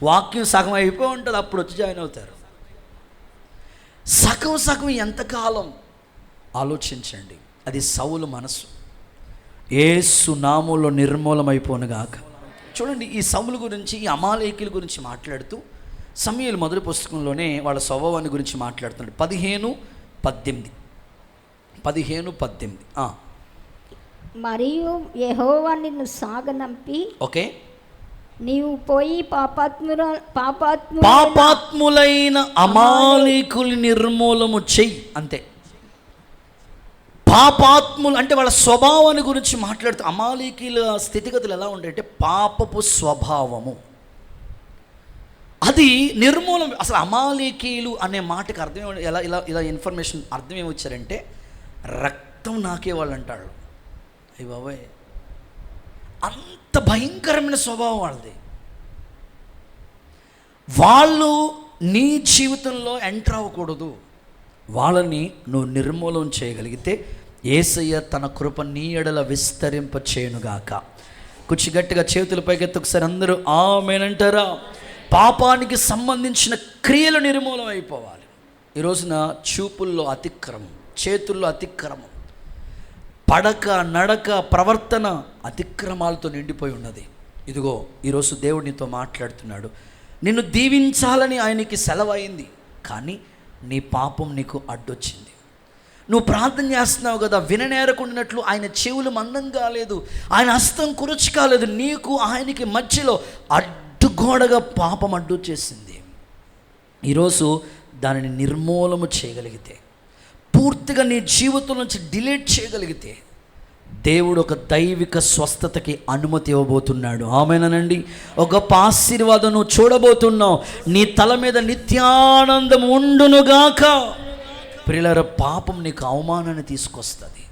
వాక్యం సగం అయిపోయి ఉంటుంది, అప్పుడు వచ్చి జాయిన్ అవుతారు. సగం ఎంతకాలం ఆలోచించండి. అది సౌలు మనసు. యేసు నామములో నిర్మూలమైపోనుగాక. చూడండి, ఈ సౌలు గురించి, ఈ అమాలేకీల గురించి మాట్లాడుతూ సమూయేలు మొదటి పుస్తకంలోనే వాళ్ళ స్వభావాన్ని గురించి మాట్లాడుతున్నాడు. 15:18 మరియు యెహోవా నిన్ను సాగనంపి, ఓకే, నీవు పోయి పాపాత్ములైన అమాలేకులు నిర్మూలము చెయ్యి. అంతే. పాపాత్ములు అంటే వాళ్ళ స్వభావాన్ని గురించి మాట్లాడుతూ అమాలేకీల స్థితిగతులు ఎలా ఉంటాయంటే పాపపు స్వభావము, అది నిర్మూలం. అసలు అమాలేకీలు అనే మాటకి అర్థం ఇలా ఇన్ఫర్మేషన్ అర్థం ఏమొచ్చారంటే రక్తం నాకే వాళ్ళు అంటాడు. అయ్య బాబాయ్, అంత భయంకరమైన స్వభావం వాళ్ళది. వాళ్ళు నీ జీవితంలో ఎంటర్ అవ్వకూడదు. వాళ్ళని నువ్వు నిర్మూలన చేయగలిగితే యేసయ్య తన కృప నీ ఎడల విస్తరింప చేయనుగాక. కూర్చి గట్టిగా చేతుల పైకెత్తి ఒకసారి అందరూ ఆమేనంటారా? పాపానికి సంబంధించిన క్రియలు నిర్మూలం అయిపోవాలి. ఈ రోజున చూపుల్లో అతిక్రమం, చేతుల్లో అతిక్రమం, పడక నడక ప్రవర్తన అతిక్రమాలతో నిండిపోయి ఉన్నది. ఇదిగో ఈరోజు దేవుడు నీతో మాట్లాడుతున్నాడు. నిన్ను దీవించాలని ఆయనకి సెలవైంది, కానీ నీ పాపం నీకు అడ్డొచ్చింది. నువ్వు ప్రార్థన చేస్తున్నావు కదా, విననేరకుండానట్లు ఆయన చెవులు మందం కాలేదు, ఆయన హస్తం కురుచి కాలేదు. నీకు ఆయనకి మధ్యలో అడ్డుగోడగా పాపం అడ్డొచ్చేసింది. ఈరోజు దానిని నిర్మూలము చేయగలిగితే, పూర్తిగా నీ జీవితం నుంచి డిలీట్ చేయగలిగితే దేవుడు ఒక దైవిక స్వస్థతకి అనుమతి ఇవ్వబోతున్నాడు. ఆమేనండి. ఒక గొప్ప ఆశీర్వాదం నువ్వు చూడబోతున్నావు. నీ తల మీద నిత్యానందం ఉండునుగాక. ప్రియులారా, పాపం నీకు అవమానాన్ని తీసుకొస్తుంది.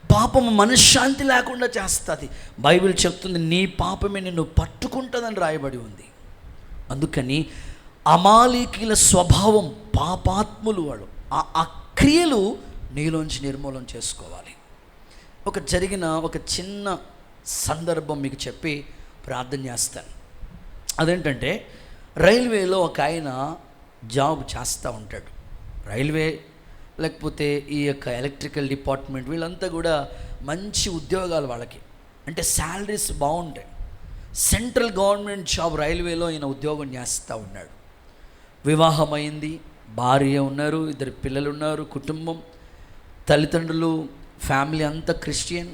పాపం మనశ్శాంతి లేకుండా చేస్తుంది. బైబిల్ చెప్తుంది నీ పాపమే నిన్ను పట్టుకుంటుందని రాయబడి ఉంది. అందుకని అమాలేకీల స్వభావం, పాపాత్ములు వాళ్ళు, ఆ క్రియలు నీలోంచి నిర్మూలన చేసుకోవాలి. జరిగిన ఒక చిన్న సందర్భం మీకు చెప్పి ప్రార్థన చేస్తాను. అదేంటంటే, రైల్వేలో ఒక ఆయన జాబ్ చేస్తూ ఉంటాడు. రైల్వే లేకపోతే ఈ యొక్క ఎలక్ట్రికల్ డిపార్ట్మెంట్, వీళ్ళంతా కూడా మంచి ఉద్యోగాలు వాళ్ళకి, అంటే శాలరీస్ బాగుంటాయి. సెంట్రల్ గవర్నమెంట్ జాబ్ రైల్వేలో ఈయన ఉద్యోగం చేస్తూ ఉన్నాడు. వివాహమైంది, భార్య ఉన్నారు, 2 పిల్లలు ఉన్నారు, కుటుంబం, తల్లిదండ్రులు, ఫ్యామిలీ అంతా క్రిస్టియన్,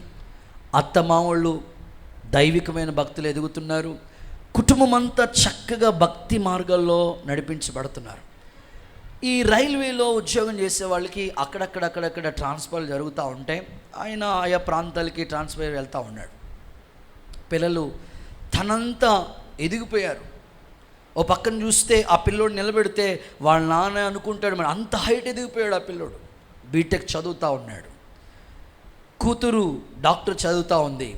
అత్తమామళ్ళు దైవికమైన భక్తులు ఎదుగుతున్నారు. కుటుంబం అంతా చక్కగా భక్తి మార్గాల్లో నడిపించబడుతున్నారు. ఈ రైల్వేలో ఉద్యోగం చేసే వాళ్ళకి అక్కడక్కడ ట్రాన్స్ఫర్ జరుగుతూ ఉంటే ఆయన ఆయా ప్రాంతాలకి ట్రాన్స్ఫర్ వెళ్తూ ఉన్నాడు. పిల్లలు తనంతా ఎదిగిపోయారు. ఓ పక్కన చూస్తే ఆ పిల్లోడు నిలబెడితే వాళ్ళ నాన్న అనుకుంటాడు, మరి అంత హైట్ ఎదిగిపోయాడు ఆ పిల్లోడు. బీటెక్ చదువుతూ ఉన్నాడు. కూతురు డాక్టర్ చదువుతూ ఉంది.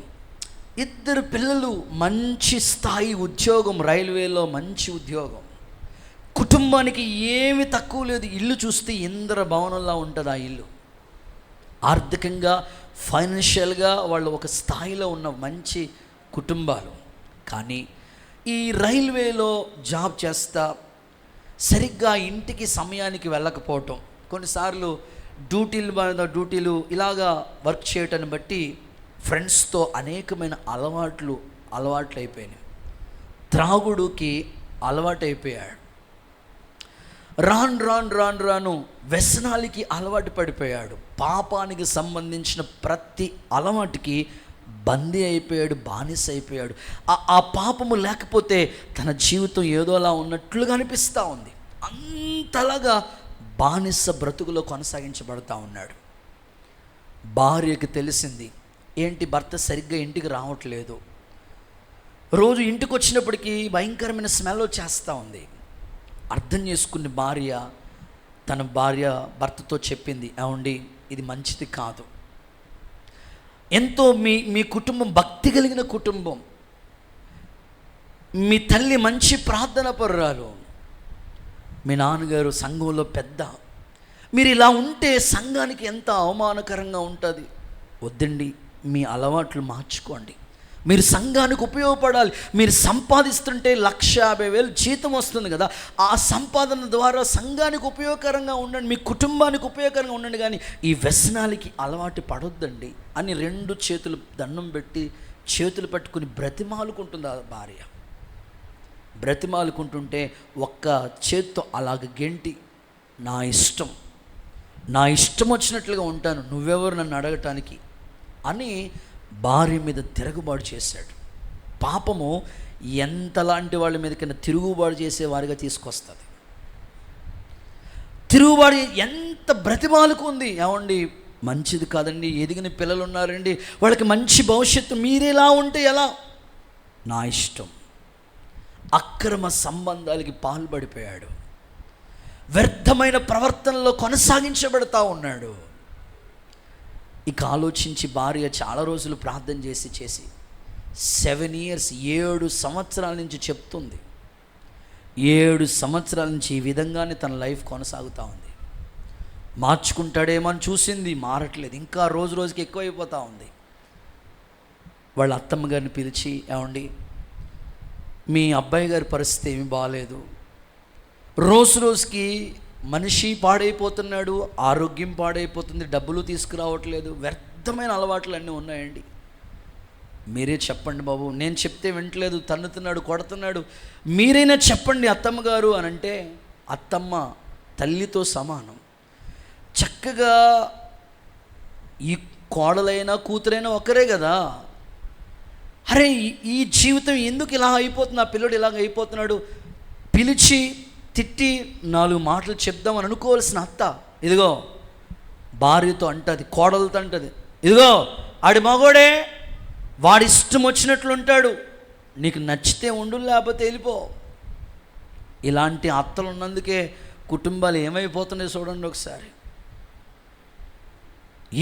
2 పిల్లలు మంచి స్థాయి ఉద్యోగం, రైల్వేలో మంచి ఉద్యోగం. కుటుంబానికి ఏమి తక్కువ లేదు. ఇల్లు చూస్తే ఇంద్ర భవనంలా ఉంటుంది ఆ ఇల్లు. ఆర్థికంగా, ఫైనాన్షియల్గా వాళ్ళు ఒక స్థాయిలో ఉన్న మంచి కుటుంబాలు. కానీ ఈ రైల్వేలో జాబ్ చేస్తా సరిగ్గా ఇంటికి సమయానికి వెళ్ళకపోవటం, కొన్నిసార్లు డ్యూటీలు ఇలాగా వర్క్ చేయటాన్ని బట్టి ఫ్రెండ్స్తో అనేకమైన అలవాట్లు అయిపోయినాయి. త్రాగుడుకి అలవాటైపోయాడు. రాను వ్యసనాలకి అలవాటు పడిపోయాడు. పాపానికి సంబంధించిన ప్రతి అలవాటుకి బందీ అయిపోయాడు, బానిస అయిపోయాడు. ఆ పాపము లేకపోతే తన జీవితం ఏదోలా ఉన్నట్లుగా అనిపిస్తూ ఉంది. అంతలాగా బానిస బ్రతుకులో కొనసాగించబడుతూ ఉన్నాడు. భార్యకి తెలిసింది, ఏంటి భర్త సరిగ్గా ఇంటికి రావట్లేదు, రోజు ఇంటికి వచ్చినప్పటికీ భయంకరమైన స్మెల్ వచ్చేస్తూ ఉంది. అర్థం చేసుకున్న తన భార్య భర్తతో చెప్పింది, ఏమండి ఇది మంచిది కాదు. ఎంతో మీ కుటుంబం భక్తి కలిగిన కుటుంబం, మీ తల్లి మంచి ప్రార్థన పరురాలు, మీ నాన్నగారు సంఘంలో పెద్ద, మీరు ఇలా ఉంటే సంఘానికి ఎంత అవమానకరంగా ఉంటుంది. వద్దండి, మీ అలవాట్లు మార్చుకోండి. మీరు సంఘానికి ఉపయోగపడాలి. మీరు సంపాదిస్తుంటే 1,50,000 జీతం వస్తుంది కదా, ఆ సంపాదన ద్వారా సంఘానికి ఉపయోగకరంగా ఉండండి, మీ కుటుంబానికి ఉపయోగకరంగా ఉండండి, కానీ ఈ వ్యసనాలకి అలవాటు పడొద్దండి అని 2 చేతులు దండం పెట్టి చేతులు పట్టుకుని బ్రతిమాలుకుంటుంది ఆ భార్య. బ్రతిమాలుకుంటుంటే ఒక్క చేత్తో అలాగ గెంటి, నా ఇష్టం వచ్చినట్లుగా ఉంటాను, నువ్వెవరు నన్ను అడగటానికి అని భార్య మీద తిరుగుబాటు చేశాడు. పాపము ఎంతలాంటి వాళ్ళ మీదకైనా తిరుగుబాటు చేసే వారిగా తీసుకొస్తుంది. తిరుగుబాటు ఎంత బ్రతిమాలకు ఉంది. ఏమండి మంచిది కాదండి, ఎదిగిన పిల్లలు ఉన్నారండి, వాళ్ళకి మంచి భవిష్యత్తు, మీరేలా ఉంటే ఎలా, నా ఇష్టం. అక్రమ సంబంధాలకి పాల్పడిపోయాడు. వ్యర్థమైన ప్రవర్తనలో కొనసాగించబడతా ఉన్నాడు. ఇక ఆలోచించి భార్య చాలా రోజులు ప్రార్థన చేసి 7 years 7 సంవత్సరాల నుంచి చెప్తుంది. 7 సంవత్సరాల నుంచి ఈ విధంగానే తన లైఫ్ కొనసాగుతూ ఉంది. మార్చుకుంటాడేమో అని చూసింది, మారట్లేదు, ఇంకా రోజుకి ఎక్కువైపోతూ ఉంది. వాళ్ళ అత్తమ్మ గారిని పిలిచి, ఏమండి మీ అబ్బాయి గారి పరిస్థితి ఏమీ బాగాలేదు, రోజుకి మనిషి పాడైపోతున్నాడు, ఆరోగ్యం పాడైపోతుంది, డబ్బులు తీసుకురావట్లేదు, వ్యర్థమైన అలవాట్లు అన్నీ ఉన్నాయండి, మీరే చెప్పండి బాబు, నేను చెప్తే వింటలేదు, తన్నుతున్నాడు, కొడుతున్నాడు, మీరైనా చెప్పండి అత్తమ్మ గారు అని అంటే, అత్తమ్మ తల్లితో సమానం. చక్కగా ఈ కోడలైనా కూతురైనా ఒకరే కదా, అరే ఈ జీవితం ఎందుకు ఇలా అయిపోతుంది, ఆ పిల్లడు ఇలాగ అయిపోతున్నాడు, పిలిచి తిట్టి 4 మాటలు చెప్దామని అనుకోవాల్సిన అత్త ఇదిగో భార్యతో అంటది, కోడలతో అంటది, ఇదిగో ఆడి మగోడే, వాడి ఇష్టం వచ్చినట్లు ఉంటాడు, నీకు నచ్చితే ఉండు లేకపోతే వెళ్ళిపో. ఇలాంటి అత్తలు ఉన్నందుకే కుటుంబాలు ఏమైపోతున్నాయి చూడండి ఒకసారి.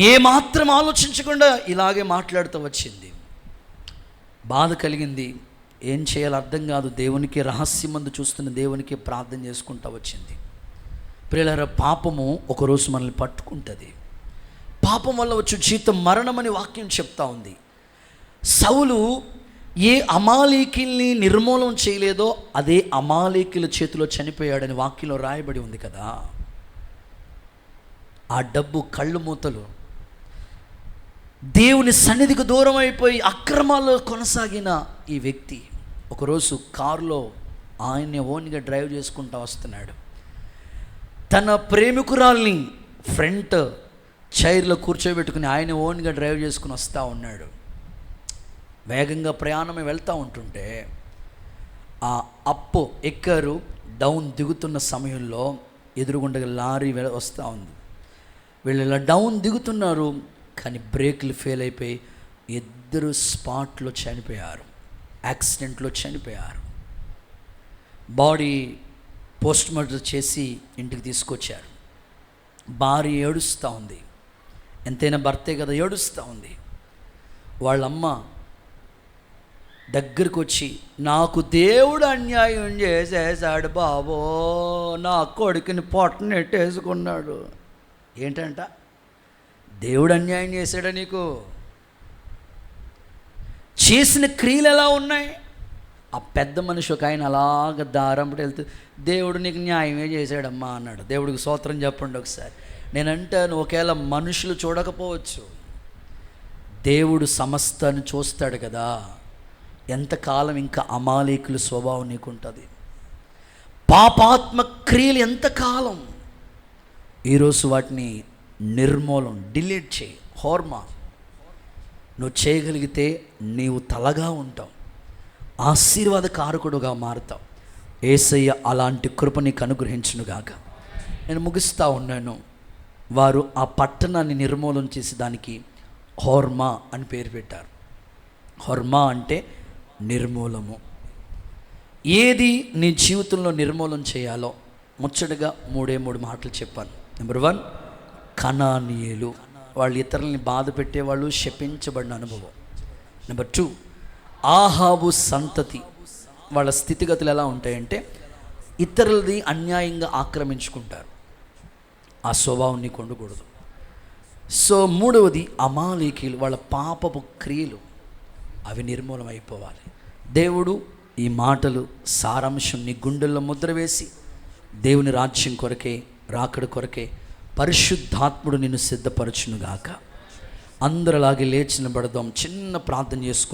ఏమాత్రం ఆలోచించకుండా ఇలాగే మాట్లాడుతూ వచ్చింది. బాధ కలిగింది, ఏం చేయాలో అర్థం కాదు. దేవునికి రహస్యమందు చూస్తున్న దేవునికి ప్రార్థన చేసుకుంటూ వచ్చింది. ప్రియులారా, పాపము ఒకరోజు మనల్ని పట్టుకుంటుంది. పాపం వల్ల వచ్చే జీతం మరణమని వాక్యం చెప్తా ఉంది. సౌలు ఏ అమాలేకీల్ని నిర్మూలన చేయలేదో అదే అమాలేకీల చేతిలో చనిపోయాడని వాక్యంలో రాయబడి ఉంది కదా. ఆ డబ్బు, కళ్ళు మూతలు, దేవుని సన్నిధికి దూరం అయిపోయి అక్రమాల్లో కొనసాగిన ఈ వ్యక్తి ఒకరోజు కారులో ఆయన్ని ఓన్గా డ్రైవ్ చేసుకుంటూ వస్తున్నాడు. తన ప్రేమికురాల్ని ఫ్రంట్ చైర్లో కూర్చోబెట్టుకుని ఆయన ఓన్గా డ్రైవ్ చేసుకుని వస్తూ ఉన్నాడు. వేగంగా ప్రయాణమే వెళ్తూ ఉంటుంటే ఆ అప్పు ఎక్కారు. డౌన్ దిగుతున్న సమయంలో ఎదురుగుండగా లారీ వస్తూ ఉంది. వీళ్ళు ఇలా డౌన్ దిగుతున్నారు, కానీ బ్రేకులు ఫెయిల్ అయిపోయి ఇద్దరు స్పాట్లో చనిపోయారు, యాక్సిడెంట్లో చనిపోయారు. బాడీ పోస్ట్ మార్టం చేసి ఇంటికి తీసుకొచ్చారు. భార్య ఏడుస్తూ ఉంది, ఎంతైనా భర్తే కదా, ఏడుస్తూ ఉంది. వాళ్ళమ్మ దగ్గరికి వచ్చి, నాకు దేవుడు అన్యాయం చేసేసాడు బాబో, నా కొడుకుని పొట్టనెట్టేసుకున్నాడు. ఏంటంట, దేవుడు అన్యాయం చేశాడా నీకు? చేసిన క్రియలు ఎలా ఉన్నాయి? ఆ పెద్ద మనిషి ఒక ఆయన అలాగ దారంపడి వెళ్తూ, దేవుడు నీకు న్యాయమే చేశాడమ్మా అన్నాడు. దేవుడికి స్తోత్రం చెప్పండి ఒకసారి. నేనంటాను, ఒకవేళ మనుషులు చూడకపోవచ్చు, దేవుడు సమస్తాన్ని చూస్తాడు కదా. ఎంతకాలం ఇంకా అమాలేకుల స్వభావం నీకుంటుంది? పాపాత్మ క్రియలు ఎంతకాలం? ఈరోజు వాటిని నిర్మూలం, డిలీట్ చేయి. హోర్మా నువ్వు చేయగలిగితే నీవు తలగా ఉంటావు, ఆశీర్వాద కారకుడుగా మారుతావు. యేసయ్య అలాంటి కృప నీకు అనుగ్రహించునుగాక. నేను ముగిస్తూ ఉన్నాను. వారు ఆ పట్టణాన్ని నిర్మూలన చేసి దానికి హోర్మా అని పేరు పెట్టారు. హోర్మా అంటే నిర్మూలము. ఏది నీ జీవితంలో నిర్మూలన చేయాలో ముచ్చటగా మూడు మాటలు చెప్పాను. నెంబర్ 1, కనానీయులు. వాళ్ళు ఇతరులని బాధ పెట్టేవాళ్ళు, శపించబడిన అనుభవం. నెంబర్ 2, ఆహాబు సంతతి. వాళ్ళ స్థితిగతులు ఎలా ఉంటాయంటే ఇతరులది అన్యాయంగా ఆక్రమించుకుంటారు. ఆ స్వభావం నీకు ఉండకూడదు. సో 3వది అమాలేకీలు. వాళ్ళ పాపపు క్రియలు అవి నిర్మూలం అయిపోవాలి. దేవుడు ఈ మాటలు సారాంశం నీ గుండెల్లో ముద్ర వేసి, దేవుని రాజ్యం కొరకే, రాకడ కొరకే పరిశుద్ధాత్ముడు నిన్ను సిద్ధపరచునుగాక. అందరిలాగే లేచి నిలబడదాం, చిన్న ప్రార్థన చేసుకుని